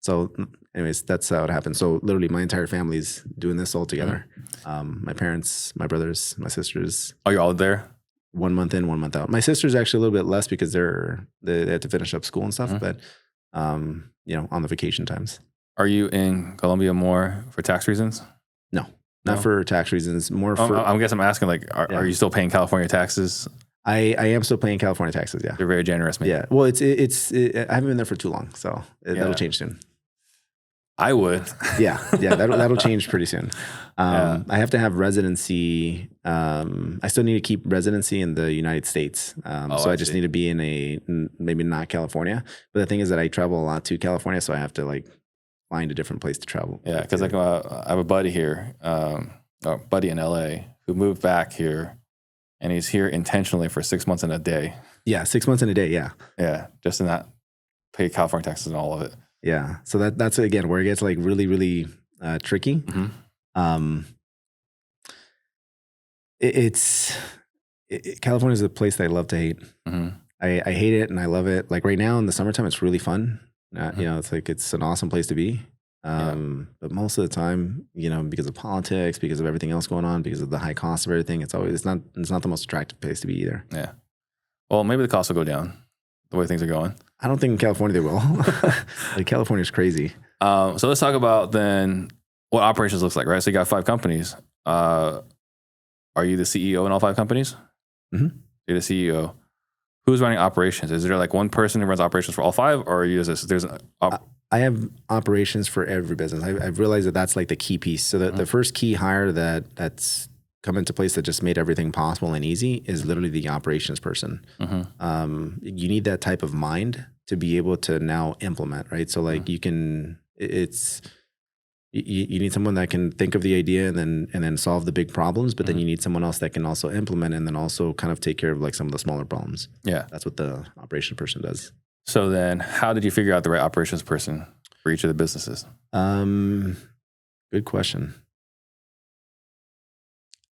So anyways, that's how it happened. So literally my entire family's doing this all together. My parents, my brothers, my sisters. Oh, you're all there? 1 month in, 1 month out. My sister's actually a little bit less because they had to finish up school and stuff, but on the vacation times. Are you in Colombia more for tax reasons? No. Not No? for tax reasons, more for. I guess I'm asking, like, Yeah. are you still paying California taxes? I am still paying California taxes. Yeah. You're very generous, man. Yeah. Well, I haven't been there for too long, so that'll change soon. I would. Yeah. That'll change pretty soon. Yeah. I have to have residency. I still need to keep residency in the United States. So I just need to be in maybe not California. But the thing is that I travel a lot to California, so I have to like find a different place to travel. Yeah, because like I have a buddy here, a buddy in LA who moved back here, and he's here intentionally for 6 months and a day. Yeah, 6 months in a day. Yeah. Yeah, just to not pay California taxes and all of it. Yeah. So that's again where it gets like really, really tricky. Mm-hmm. California is a place that I love to hate. Mm-hmm. I hate it and I love it. Like right now in the summertime, it's really fun. You know, it's an awesome place to be. But most of the time, you know, because of politics, because of everything else going on, because of the high cost of everything, it's not the most attractive place to be either. Yeah. Well, maybe the cost will go down the way things are going. I don't think in California they will. Like California's crazy. So let's talk about then what operations looks like, right? So you got 5 companies. Are you the CEO in all 5 companies? Mm-hmm. You're the CEO. Who's running operations? Is there like one person who runs operations for all 5, or are you there's I have operations for every business. I've realized that that's like the key piece. So the first key hire that's come into place that just made everything possible and easy is literally the operations person. Mm-hmm. You need that type of mind to be able to now implement, right? So like you need someone that can think of the idea and then solve the big problems, but then you need someone else that can also implement and then also kind of take care of like some of the smaller problems. Yeah. That's what the operations person does. So then how did you figure out the right operations person for each of the businesses? Good question.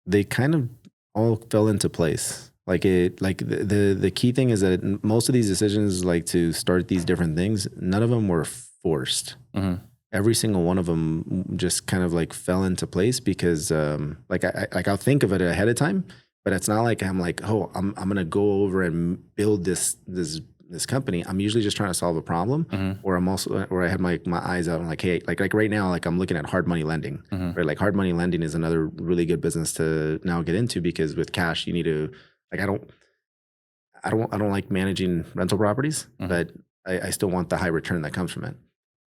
They kind of all fell into place. The key thing is that most of these decisions, like to start these different things, none of them were forced. Mm-hmm. Every single one of them just kind of like fell into place because I'll think of it ahead of time, but it's not like I'm like, oh, I'm gonna go over and build this company. I'm usually just trying to solve a problem, or I had my eyes out on like, hey, like right now, like I'm looking at hard money lending, right? Like hard money lending is another really good business to now get into because with cash you need to like I don't like managing rental properties, but I still want the high return that comes from it.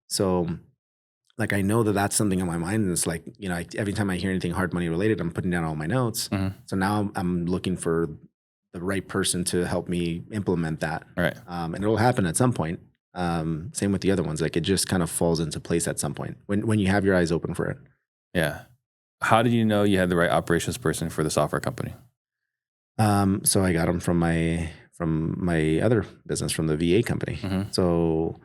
So like I know that that's something on my mind, and it's like, you know, every time I hear anything hard money related, I'm putting down all my notes. So now I'm looking for the right person to help me implement that. Right. And it'll happen at some point. Same with the other ones. Like it just kind of falls into place at some point when you have your eyes open for it. Yeah. How did you know you had the right operations person for the software company? So I got him from my other business, from the VA company. So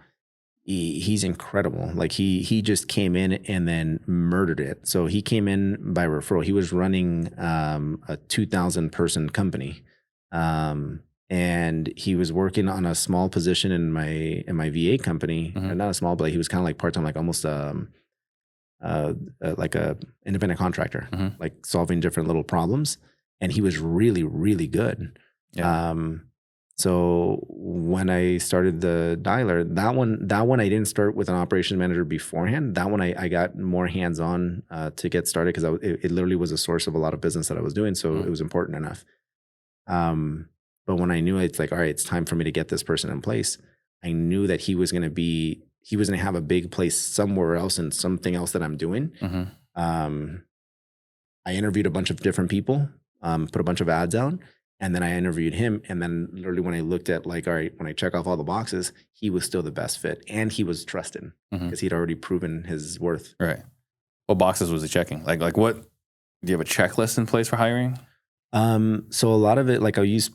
he's incredible. Like he just came in and then murdered it. So he came in by referral. He was running a 2,000 person company. And he was working on a small position in my VA company, not a small, but he was kind of like part-time, like almost like a independent contractor, like solving different little problems. And he was really, really good. Yeah. So when I started the dialer, that one I didn't start with an operations manager beforehand. That one I got more hands-on to get started because it literally was a source of a lot of business that I was doing. So it was important enough. But when I knew it's like, all right, it's time for me to get this person in place, I knew that he was going to have a big place somewhere else and something else that I'm doing. I interviewed a bunch of different people, put a bunch of ads out, and then I interviewed him. And then literally when I looked at like, all right, when I check off all the boxes, he was still the best fit and he was trusted because he'd already proven his worth. Right. What boxes was he checking? Like what, do you have a checklist in place for hiring? So a lot of it, like I'll use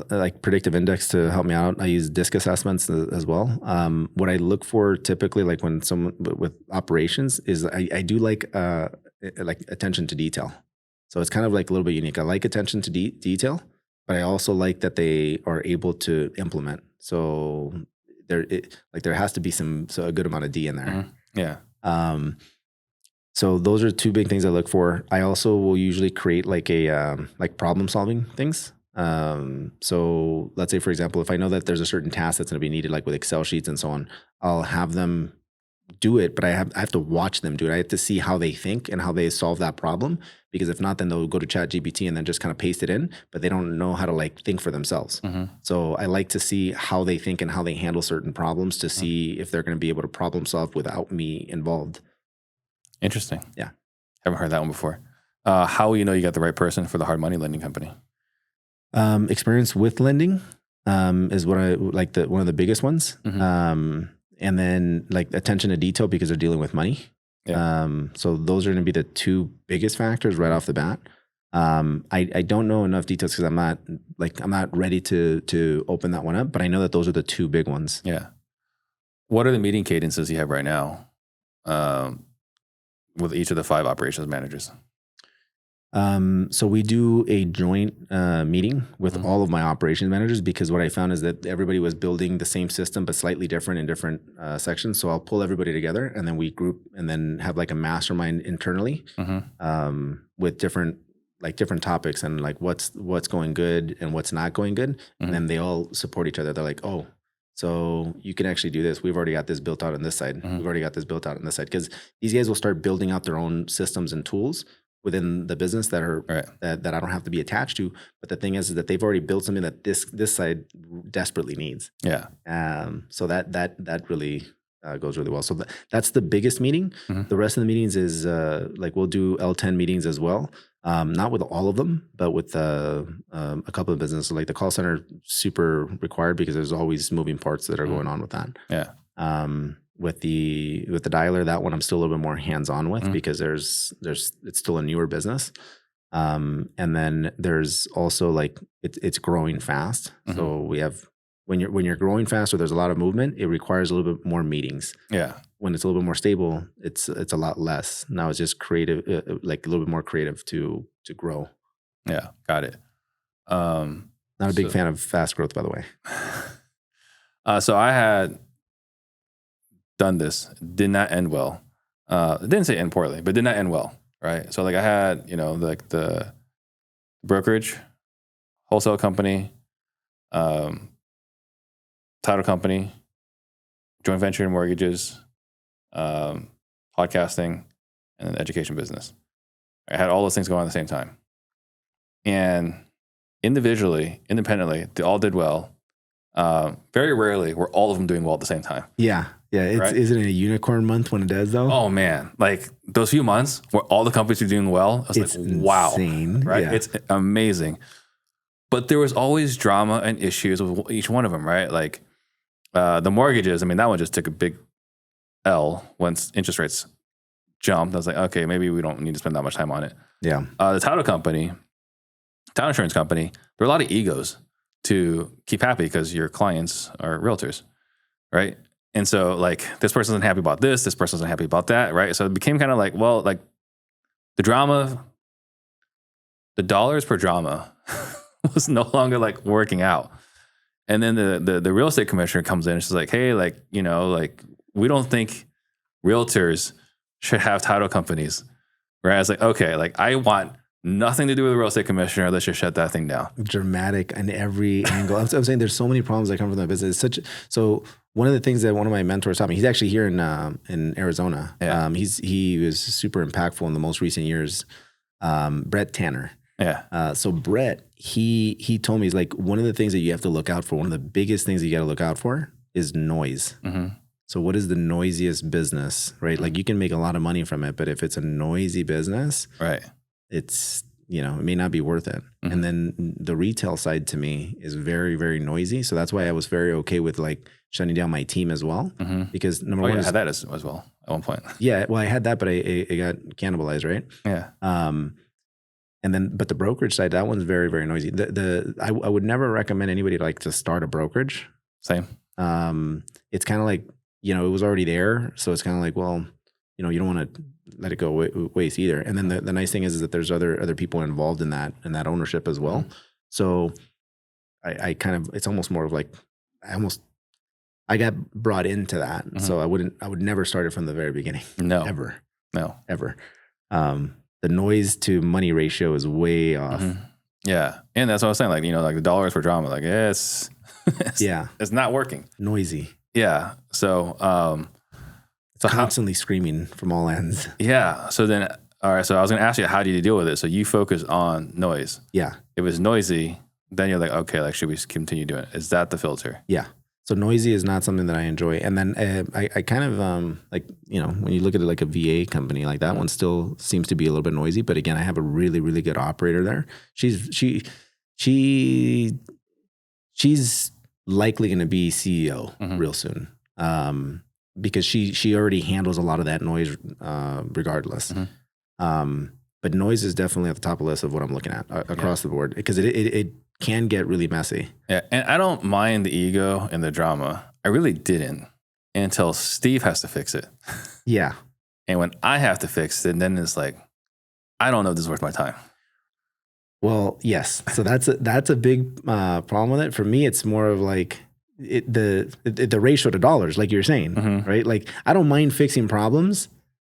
like predictive index to help me out. I use DISC assessments as well. What I look for typically, like when someone with operations, is I do like attention to detail. So it's kind of like a little bit unique. I like attention to detail, but I also like that they are able to implement. So there has to be a good amount of D in there. Yeah. So those are 2 big things I look for. I also will usually create like like problem solving things. So let's say, for example, if I know that there's a certain task that's going to be needed, like with Excel sheets and so on, I'll have them do it, but I have to watch them do it. I have to see how they think and how they solve that problem, because if not, then they'll go to ChatGPT and then just kind of paste it in, but they don't know how to like think for themselves. So I like to see how they think and how they handle certain problems to see if they're going to be able to problem solve without me involved. Interesting. Yeah. Haven't heard that one before. How will you know you got the right person for the hard money lending company? Experience with lending is what I like, one of the biggest ones. And then like attention to detail, because they're dealing with money. Yeah. So those are going to be the two biggest factors right off the bat. I don't know enough details because I'm not ready to open that one up, but I know that those are the two big ones. Yeah. What are the meeting cadences you have right now with each of the 5 operations managers? So we do a joint meeting with all of my operations managers, because what I found is that everybody was building the same system but slightly different in different sections. So I'll pull everybody together and then we group and then have like a mastermind internally with different topics and like what's going good and what's not going good. And then they all support each other. They're like, oh, so you can actually do this. We've already got this built out on this side. We've already got this built out on this side, because these guys will start building out their own systems and tools within the business that are that I don't have to be attached to. But the thing is that they've already built something that this side desperately needs. Yeah. So that really goes really well. So that's the biggest meeting. The rest of the meetings is like we'll do L10 meetings as well. Not with all of them, but with a couple of businesses. Like the call center, super required because there's always moving parts that are going on with that. Yeah. With the dialer, that one I'm still a little bit more hands-on with because it's still a newer business. And then there's also like it's growing fast. So we have when you're growing fast or there's a lot of movement, it requires a little bit more meetings. Yeah. When it's a little bit more stable, it's a lot less. Now it's just creative, like a little bit more creative to grow. Yeah, got it. Not a big fan of fast growth, by the way. So I had done this, did not end well. Didn't say end poorly, but did not end well, right? So like I had, like the brokerage, wholesale company, title company, joint venture in mortgages, podcasting, and then education business. I had all those things going on at the same time. And independently, they all did well. Very rarely were all of them doing well at the same time. Yeah. Yeah. Is it a unicorn month when it does though? Oh man. Like those few months where all the companies are doing well, I was like, wow. Insane. Right. Yeah. It's amazing. But there was always drama and issues with each one of them, right? Like the mortgages, I mean, that one just took a big L once interest rates jumped. I was like, okay, maybe we don't need to spend that much time on it. Yeah. The title insurance company, there are a lot of egos to keep happy because your clients are realtors, right? And so like this person isn't happy about this person isn't happy about that, right? So it became kind of like, well, like the drama, the dollars per drama was no longer like working out. And then the real estate commissioner comes in and she's like, hey, like, like we don't think realtors should have title companies. Right? I was like, okay, like I want nothing to do with the real estate commissioner. Let's just shut that thing down. Dramatic in every angle. I'm saying there's so many problems that come from that business. So one of the things that one of my mentors taught me, he's actually here in Arizona. Yeah. He was super impactful in the most recent years. Brett Tanner. Yeah. So Brett, he told me, he's like, one of the things that you have to look out for, one of the biggest things that you got to look out for is noise. So what is the noisiest business, right? Like you can make a lot of money from it, but if it's a noisy business, right, it's, it may not be worth it. And then the retail side to me is very, very noisy. So that's why I was very okay with like shutting down my team as well. Because number one, I had that as well at one point. Yeah. Well, I had that, but it got cannibalized, right? Yeah. And then, but the brokerage side, that one's very, very noisy. I would never recommend anybody like to start a brokerage. Same. It's kind of like, it was already there. So it's kind of like, well, you don't want to let it go waste either. And then the nice thing is that there's other people involved in that ownership as well. So I kind of, it's almost more of like, I got brought into that. So I would never start it from the very beginning. No. Ever. No. Ever. The noise to money ratio is way off. Yeah. And that's what I was saying. Like, like the dollars for drama, like it's yeah, it's not working. Noisy. Yeah. So, constantly screaming from all ends. Yeah. So then, all right. So I was going to ask you, how do you deal with it? So you focus on noise. Yeah. If it's noisy, then you're like, okay, like, should we continue doing it? Is that the filter? Yeah. So noisy is not something that I enjoy. And then I kind of like, you know, when you look at it like a VA company, like that one still seems to be a little bit noisy. But again, I have a really, really good operator there. She's likely going to be CEO real soon. Because she already handles a lot of that noise regardless. But noise is definitely at the top of the list of what I'm looking at across the board, because it can get really messy. Yeah, and I don't mind the ego and the drama. I really didn't until Steve has to fix it. Yeah. And when I have to fix it, then it's like, I don't know if this is worth my time. Well, yes. So that's a big problem with it. For me, it's more of like the ratio to dollars, like you're saying, right? Like, I don't mind fixing problems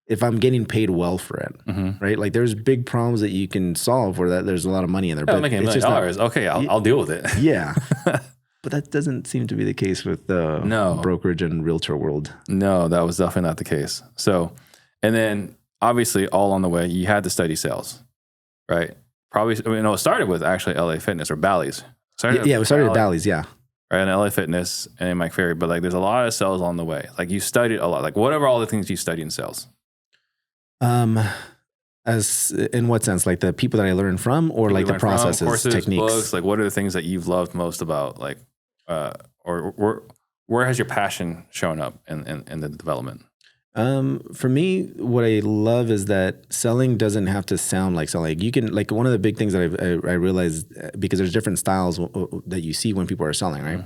if I'm getting paid well for it, right? Like, there's big problems that you can solve where there's a lot of money in there. I'm making $1 million. Okay, I'll deal with it. Yeah. But that doesn't seem to be the case with the brokerage and realtor world. No, that was definitely not the case. So, and then obviously all on the way, you had to study sales, right? Probably, it started with actually LA Fitness or Bally's. We started at Bally's, yeah. Right, and LA Fitness and Mike Ferry, but like there's a lot of sales on the way. Like, you studied a lot. Like, what are all the things you study in sales? As in what sense? Like the people that I learned from, or like the processes, courses, techniques? Books, like, what are the things that you've loved most about, like, or where has your passion shown up in the development? For me, what I love is that selling doesn't have to sound like selling. You can, like, one of the big things that I realized, because there's different styles that you see when people are selling, right?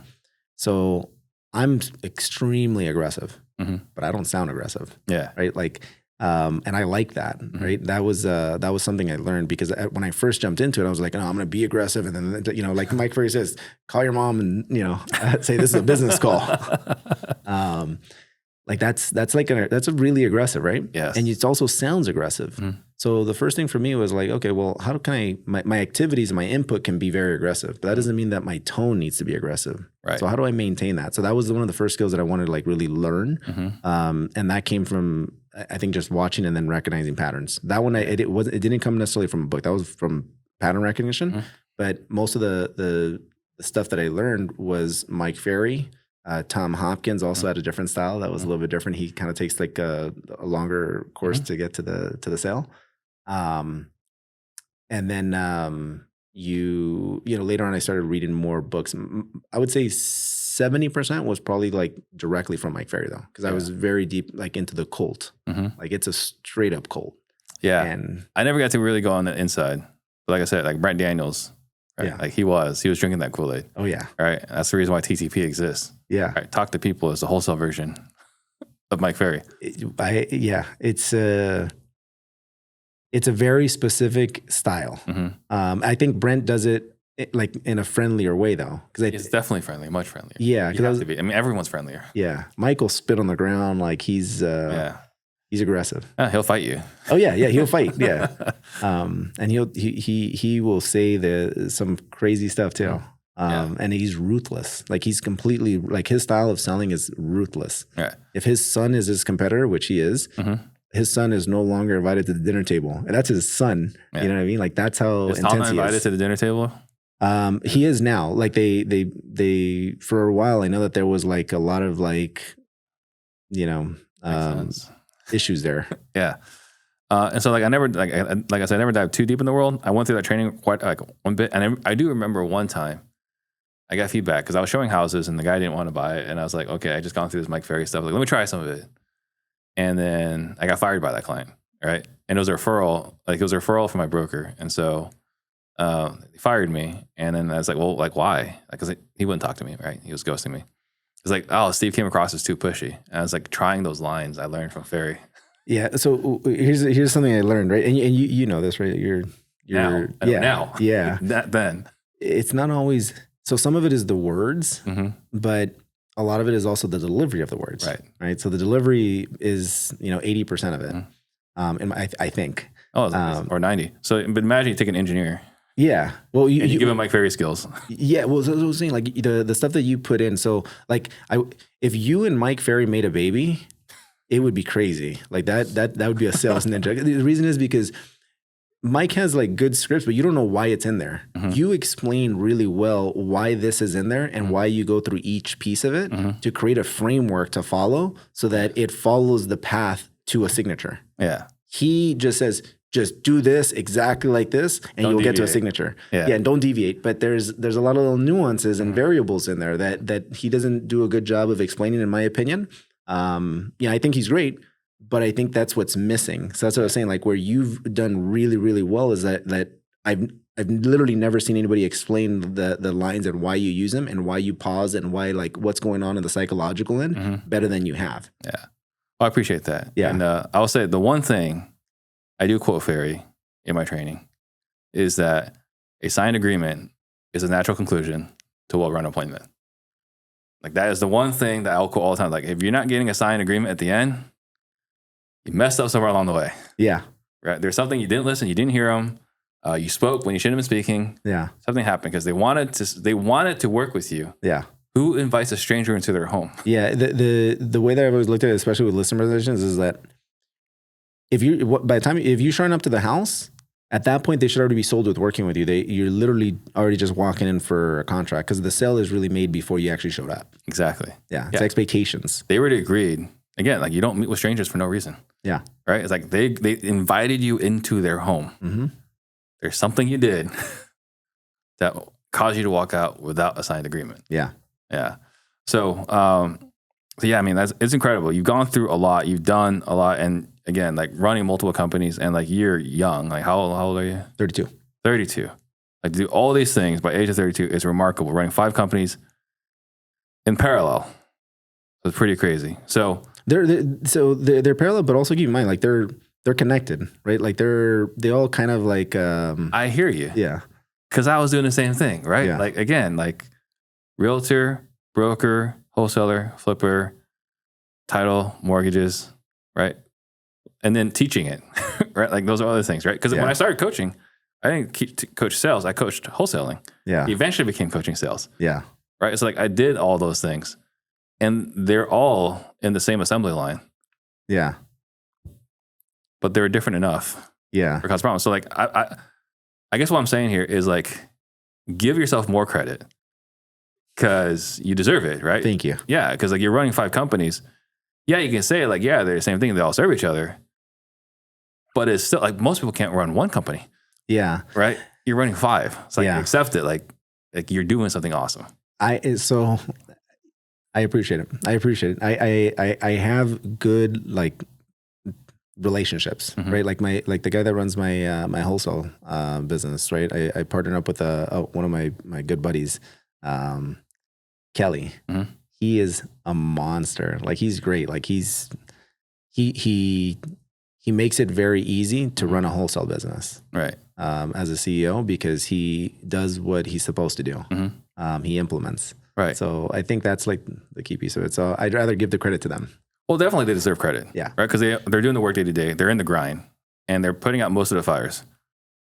So I'm extremely aggressive, but I don't sound aggressive. Yeah. Right. Like, and I like that, right? That was something I learned, because when I first jumped into it, I was like, no, I'm going to be aggressive. And then, you know, like Mike Ferry says, call your mom and, you know, say this is a business call. Like that's a really aggressive, right? Yes. And it also sounds aggressive. So the first thing for me was like, okay, well, how can my activities and my input can be very aggressive, but that doesn't mean that my tone needs to be aggressive. Right. So how do I maintain that? So that was one of the first skills that I wanted to like really learn. And that came from, I think, just watching and then recognizing patterns. That one, it didn't come necessarily from a book. That was from pattern recognition. But most of the stuff that I learned was Mike Ferry. Tom Hopkins also had a different style that was a little bit different. He kind of takes like a longer course to get to the sale. And then you know, later on I started reading more books. I would say 70% was probably like directly from Mike Ferry, though, because I was very deep like into the cult. Like, it's a straight up cult. Yeah. And I never got to really go on the inside. But like I said, like Brent Daniels, right? Like he was drinking that Kool-Aid. Oh yeah. Right. That's the reason why TTP exists. Yeah. Right. Talk to People is the wholesale version of Mike Ferry. It's a very specific style. I think Brent does it like in a friendlier way, though. Because it's definitely friendly, much friendlier. Yeah. You have to be. I mean, everyone's friendlier. Yeah. Michael spit on the ground like he's aggressive. He'll fight you. Oh yeah, he'll fight. Yeah, and he will say some crazy stuff too. And he's ruthless. Like, he's completely, like, his style of selling is ruthless. Yeah. If his son is his competitor, which he is, his son is no longer invited to the dinner table, and that's his son. You know what I mean? Like, that's how is intense Tom he invited is. to the dinner table? He is now. Like, they for a while, I know that there was like a lot of like, you know, issues there. Yeah. And so like I never, like I said, I never dived too deep in the world. I went through that training quite like one bit. And I do remember one time I got feedback because I was showing houses and the guy didn't want to buy it. And I was like, okay, I just gone through this Mike Ferry stuff. Like, let me try some of it. And then I got fired by that client. Right. And it was a referral, from my broker. And so he fired me. And then I was like, well, like, why? Because he wouldn't talk to me. Right. He was ghosting me. It's like, oh, Steve came across as too pushy. And I was like, trying those lines I learned from Ferry. Yeah. So here's something I learned, right? And you know this, right? You're now. Yeah. Then it's not always. So some of it is the words, but a lot of it is also the delivery of the words. Right. So the delivery is 80% of it. And I think. Or 90. So, but imagine you take an engineer. Yeah. Well, you give him Mike Ferry skills. Yeah. Well, so I was saying, like, the stuff that you put in. So, like, if you and Mike Ferry made a baby, it would be crazy. Like that would be a sales ninja. The reason is because Mike has like good scripts, but you don't know why it's in there. You explain really well why this is in there and why you go through each piece of it to create a framework to follow so that it follows the path to a signature. Yeah. He just says, just do this exactly like this and you'll get to a signature. Yeah, and don't deviate. But there's a lot of little nuances and variables in there that he doesn't do a good job of explaining, in my opinion. I think he's great, but I think that's what's missing. So that's what I was saying. Like where you've done really, really well is that I've literally never seen anybody explain the lines and why you use them and why you pause and why like what's going on in the psychological end better than you have. Yeah. Well, I appreciate that. Yeah. And I will say the one thing I do quote Ferry in my training is that a signed agreement is a natural conclusion to a well-run appointment. Like that is the one thing that I'll quote all the time. Like if you're not getting a signed agreement at the end, you messed up somewhere along the way. Yeah. Right. There's something you didn't listen. You didn't hear them. You spoke when you shouldn't have been speaking. Yeah. Something happened because they wanted to work with you. Yeah. Who invites a stranger into their home? Yeah. The way that I've always looked at it, especially with listener relations, is that if you're showing up to the house, at that point they should already be sold with working with you. You're literally already just walking in for a contract because the sale is really made before you actually showed up. Exactly. Yeah. It's expectations. They already agreed. Again, like you don't meet with strangers for no reason. Yeah. Right. It's like they invited you into their home. There's something you did that caused you to walk out without a signed agreement. Yeah. Yeah. So yeah, I mean, it's incredible. You've gone through a lot. You've done a lot. And again, like running multiple companies and like you're young. Like how old are you? 32. 32. Like to do all these things by age of 32 is remarkable. Running 5 companies in parallel. It's pretty crazy. So they're parallel, but also keep in mind, like they're connected, right? Like they all kind of like, I hear you. Yeah. Cause I was doing the same thing, right? Yeah. Like again, like realtor, broker, wholesaler, flipper, title, mortgages, right? And then teaching it, right? Like those are other things, right? Because when I started coaching, I didn't coach sales. I coached wholesaling. Yeah. Eventually became coaching sales. Yeah. Right. So like I did all those things and they're all in the same assembly line. Yeah. But they're different enough. Yeah. For cause problems. So like I guess what I'm saying here is like give yourself more credit because you deserve it, right? Thank you. Yeah. Because like you're running 5 companies. Yeah, you can say like, yeah, they're the same thing. They all serve each other. But it's still like most people can't run one company. Yeah. Right? You're running 5. It's like accept it. Like you're doing something awesome. I appreciate it. I have good like relationships, right? Like the guy that runs my my wholesale business, right? I partnered up with one of my good buddies, Kelly. He is a monster. Like he's great. Like he makes it very easy to run a wholesale business, right? As a CEO because he does what he's supposed to do. He implements. Right. So I think that's like the key piece of it. So I'd rather give the credit to them. Well, definitely they deserve credit. Yeah. Right. Because they're doing the work day to day. They're in the grind and they're putting out most of the fires.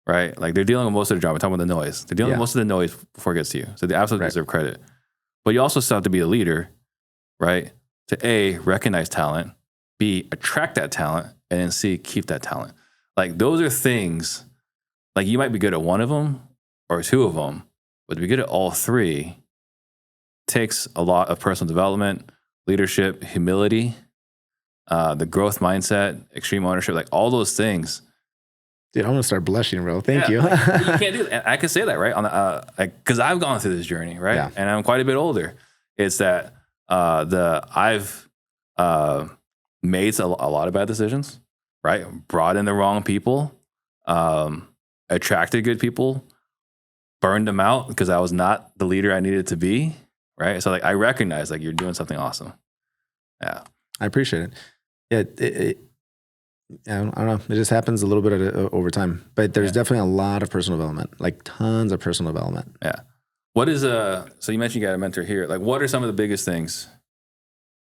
Right. Like they're dealing with most of the drama. We're talking about the noise. They're dealing with most of the noise before it gets to you. So they absolutely deserve credit. But you also still have to be a leader, right? To A, recognize talent, B, attract that talent, and then C, keep that talent. Like those are things, like you might be good at one of them or 2 of them, but to be good at all 3 takes a lot of personal development, leadership, humility, the growth mindset, extreme ownership, like all those things. Dude, I'm gonna start blushing, bro. Thank you. You can't do that. I can say that, right? On the because I've gone through this journey, right? Yeah. And I'm quite a bit older. It's that I've made a lot of bad decisions, right? Brought in the wrong people, attracted good people, burned them out because I was not the leader I needed to be, right? So like I recognize like you're doing something awesome. Yeah, I appreciate it. Yeah, I don't know. It just happens a little bit over time, but there's definitely a lot of personal development, like tons of personal development. Yeah. What is so you mentioned you got a mentor here. Like what are some of the biggest things,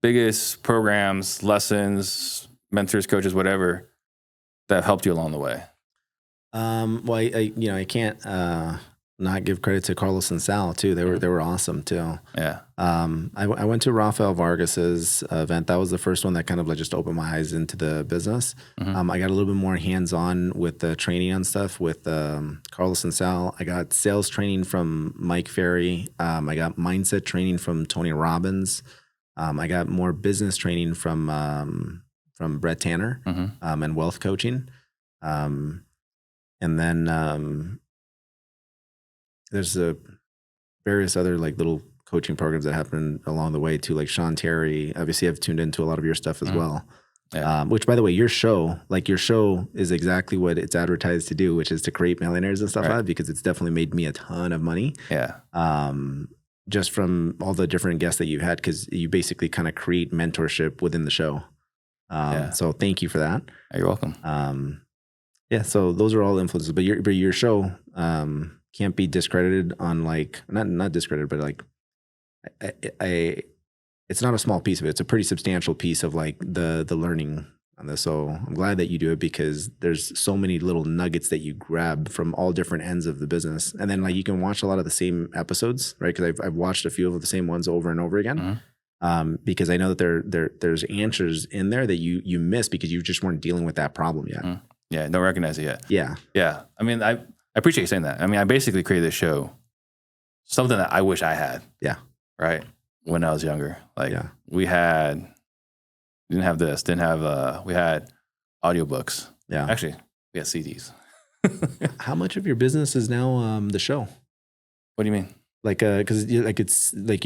biggest programs, lessons, mentors, coaches, whatever that have helped you along the way? Well, I can't not give credit to Carlos and Sal too. They were awesome too. Yeah. I went to Rafael Vargas's event. That was the first one that kind of like just opened my eyes into the business. I got a little bit more hands-on with the training on stuff with Carlos and Sal. I got sales training from Mike Ferry. I got mindset training from Tony Robbins. I got more business training from Brett Tanner and wealth coaching. And then there's various other like little coaching programs that happen along the way too, like Sean Terry. Obviously, I've tuned into a lot of your stuff as well. Yeah. Which, by the way, your show is exactly what it's advertised to do, which is to create millionaires and stuff like that, because it's definitely made me a ton of money. Yeah. Just from all the different guests that you've had, because you basically kind of create mentorship within the show. So thank you for that. You're welcome. Yeah. So those are all influences, but your show can't be discredited on like not discredited, but like it's not a small piece of it. It's a pretty substantial piece of like the learning on this. So I'm glad that you do it, because there's so many little nuggets that you grab from all different ends of the business. And then like you can watch a lot of the same episodes, right? Because I've watched a few of the same ones over and over again. Because I know that there's answers in there that you miss because you just weren't dealing with that problem yet. Yeah, don't recognize it yet. Yeah. Yeah. I mean, I appreciate you saying that. I mean, I basically created this show, something that I wish I had. Yeah. Right. When I was younger. Like we had we had audiobooks. Yeah. Actually, we had CDs. How much of your business is now the show? What do you mean? Like because like it's like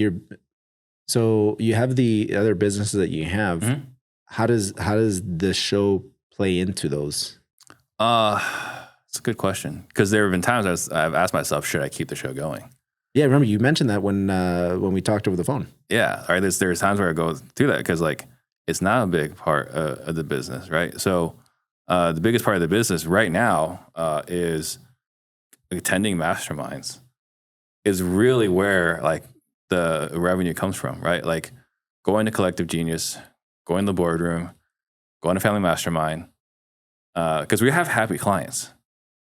so you have the other businesses that you have. How does the show play into those? It's a good question, because there have been times I've asked myself, should I keep the show going? Yeah, remember you mentioned that when we talked over the phone. Yeah, right. There's times where I go through that because like it's not a big part of the business, right? So the biggest part of the business right now is attending masterminds. Is really where like the revenue comes from, right? Like going to Collective Genius, going to the boardroom, going to Family Mastermind, because we have happy clients,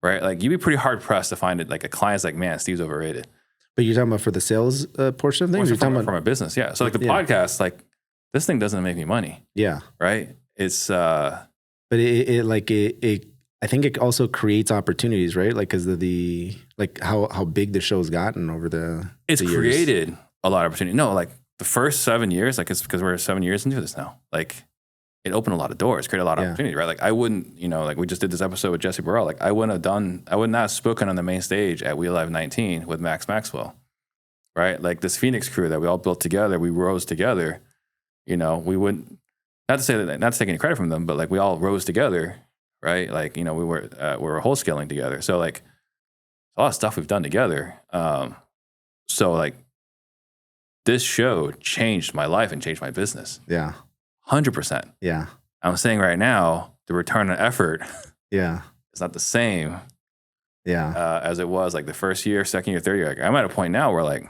right? Like you'd be pretty hard pressed to find it like a client's like, man, Steve's overrated. But you're talking about for the sales portion of things? You're talking about from a business, yeah. So like the podcast, like this thing doesn't make me money. Yeah. Right? It's but it I think it also creates opportunities, right? Like because of the like how big the show's gotten over the it's years. Created a lot of opportunity. No, like the first 7 years, like it's because we're 7 years into this now. Like it opened a lot of doors, created a lot of opportunity, right? Like I wouldn't, like we just did this episode with Jesse Burrell. Like I would not have spoken on the main stage at We Live 19 with Max Maxwell, right? Like this Phoenix crew that we all built together, we rose together. We wouldn't, not to take any credit from them, but like we all rose together, right? Like, we were wholesaling together. So like a lot of stuff we've done together. So like this show changed my life and changed my business. Yeah. 100%. Yeah. I'm saying right now, the return on effort is not the same as it was like the first year, second year, third year. Like, I'm at a point now where like,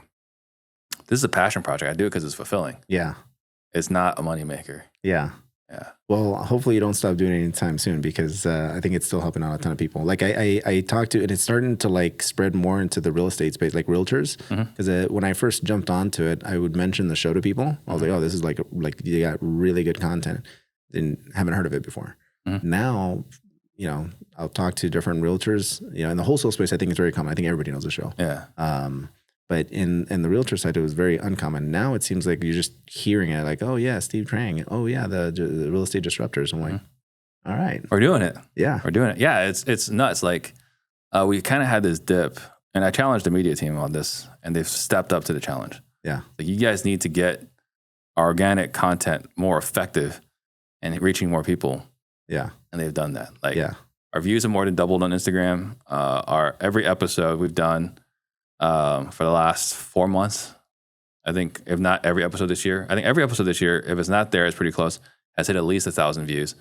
this is a passion project. I do it because it's fulfilling. Yeah. It's not a moneymaker. Yeah. Yeah. Well, hopefully you don't stop doing it anytime soon, because I think it's still helping out a ton of people. Like I talked to, and it's starting to like spread more into the real estate space, like realtors. Because when I first jumped onto it, I would mention the show to people. I was like, oh, this is like you got really good content. And haven't heard of it before. Now, I'll talk to different realtors. In the wholesale space, I think it's very common. I think everybody knows the show. Yeah. But in the realtor side, it was very uncommon. Now it seems like you're just hearing it, like, oh yeah, Steve Trang. Oh yeah, the real estate disruptors. I'm like, all right, we're doing it. Yeah, we're doing it. Yeah, it's nuts. Like we kind of had this dip, and I challenged the media team on this, and they've stepped up to the challenge. Yeah, like you guys need to get our organic content more effective and reaching more people. Yeah, and they've done that. Like, our views have more than doubled on Instagram. Our every episode we've done. For the last 4 months, I think, if not every episode this year. I think every episode this year, if it's not there, it's pretty close, has hit at least 1,000 views.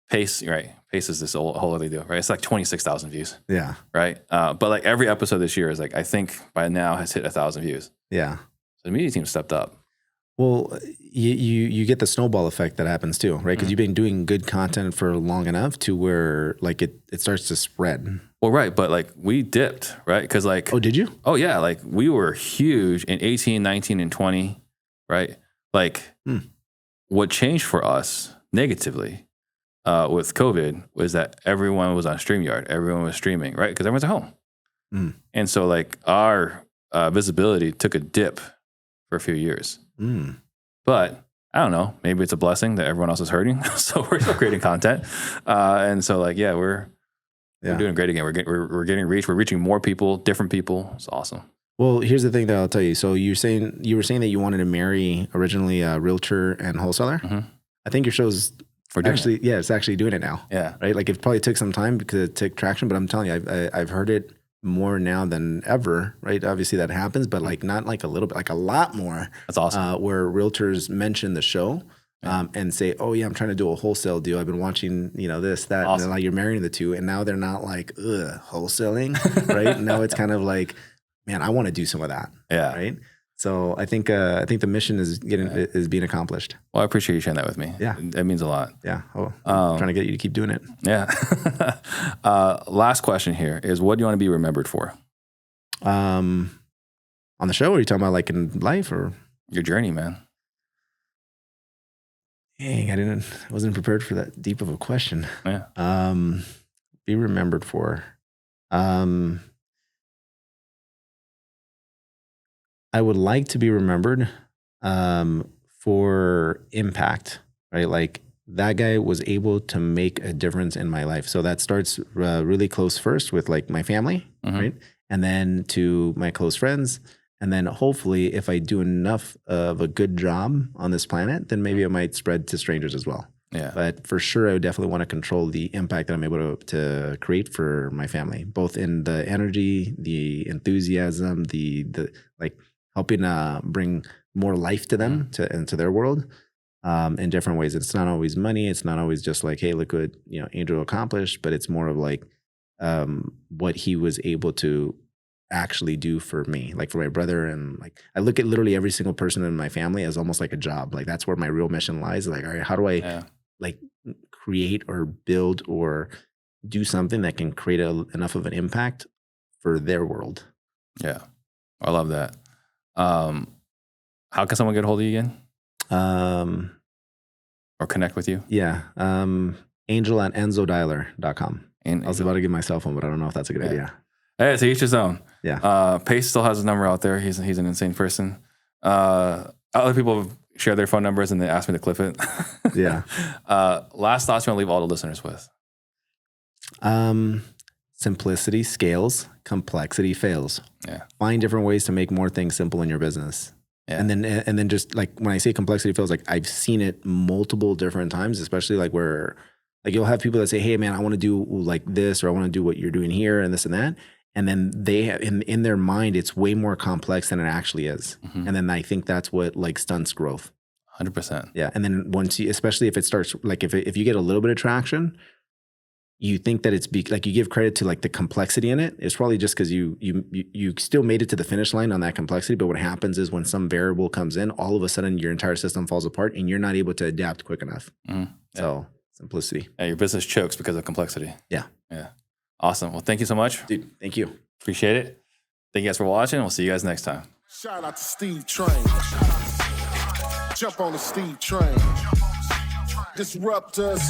Pace is this whole other deal, right? It's like 26,000 views. Yeah. Right? But like every episode this year is like, I think by now has hit 1,000 views. Yeah. So the media team stepped up. Well, you get the snowball effect that happens too, right? Because you've been doing good content for long enough to where like it starts to spread. Well, right. But like we dipped, right? Because like, Oh, did you? oh yeah, like we were huge in 18, 19, and 20, right? Like what changed for us negatively with COVID was that everyone was on StreamYard. Everyone was streaming, right? Because everyone's at home. And so like our visibility took a dip for a few years. But I don't know, maybe it's a blessing that everyone else is hurting. So we're still creating content. And so like, yeah, we're doing great again. We're getting reach. We're reaching more people, different people. It's awesome. Well, here's the thing that I'll tell you. So you were saying that you wanted to marry originally a realtor and wholesaler. I think your show's actually, it's actually doing it now. Yeah. Right. Like it probably took some time because it took traction, but I'm telling you, I've heard it more now than ever, right? Obviously that happens, but like not like a little bit, like a lot more. That's awesome. Where realtors mention the show and say, oh yeah, I'm trying to do a wholesale deal. I've been watching, this, that, and then like you're marrying the two. And now they're not like, wholesaling, right? Now it's kind of like, man, I want to do some of that. Yeah. Right. So I think the mission is being accomplished. Well, I appreciate you sharing that with me. Yeah. That means a lot. Yeah. I'm trying to get you to keep doing it. Yeah. Last question here is, what do you want to be remembered for? On the show, or are you talking about like in life or? Your journey, man. Dang, I wasn't prepared for that deep of a question. Yeah. Be remembered for. I would like to be remembered for impact, right? Like that guy was able to make a difference in my life. So that starts really close first with like my family, right? And then to my close friends. And then hopefully if I do enough of a good job on this planet, then maybe it might spread to strangers as well. Yeah. But for sure, I would definitely want to control the impact that I'm able to create for my family, both in the energy, the enthusiasm, the like helping bring more life to them into their world in different ways. It's not always money. It's not always just like, hey, look what Angel accomplished, but it's more of like what he was able to actually do for me, like for my brother. And like I look at literally every single person in my family as almost like a job. Like that's where my real mission lies. Like, all right, how do I like create or build or do something that can create enough of an impact for their world? Yeah. I love that. How can someone get a hold of you again? Or connect with you? Yeah. Angel@enzodialer.com. I was about to give my cell phone, but I don't know if that's a good idea. Hey, to each his own. Yeah. Pace still has his number out there. He's an insane person. Other people share their phone numbers and they ask me to clip it. Yeah. Last thoughts you want to leave all the listeners with? Simplicity scales, complexity fails. Yeah. Find different ways to make more things simple in your business. Yeah. And then just like when I say complexity fails, like I've seen it multiple different times, especially like where like you'll have people that say, hey man, I want to do like this, or I want to do what you're doing here and this and that. And then they have in their mind, it's way more complex than it actually is. And then I think that's what like stunts growth. 100%. Yeah. And then once you, especially if it starts, like if you get a little bit of traction, you think that it's like you give credit to like the complexity in it. It's probably just because you still made it to the finish line on that complexity. But what happens is when some variable comes in, all of a sudden your entire system falls apart and you're not able to adapt quick enough. So simplicity. Yeah, your business chokes because of complexity. Yeah. Yeah. Awesome. Well, thank you so much. Dude, thank you. Appreciate it. Thank you guys for watching. We'll see you guys next time. Shout out to Steve Train. Jump on the Steve Train. Disruptors.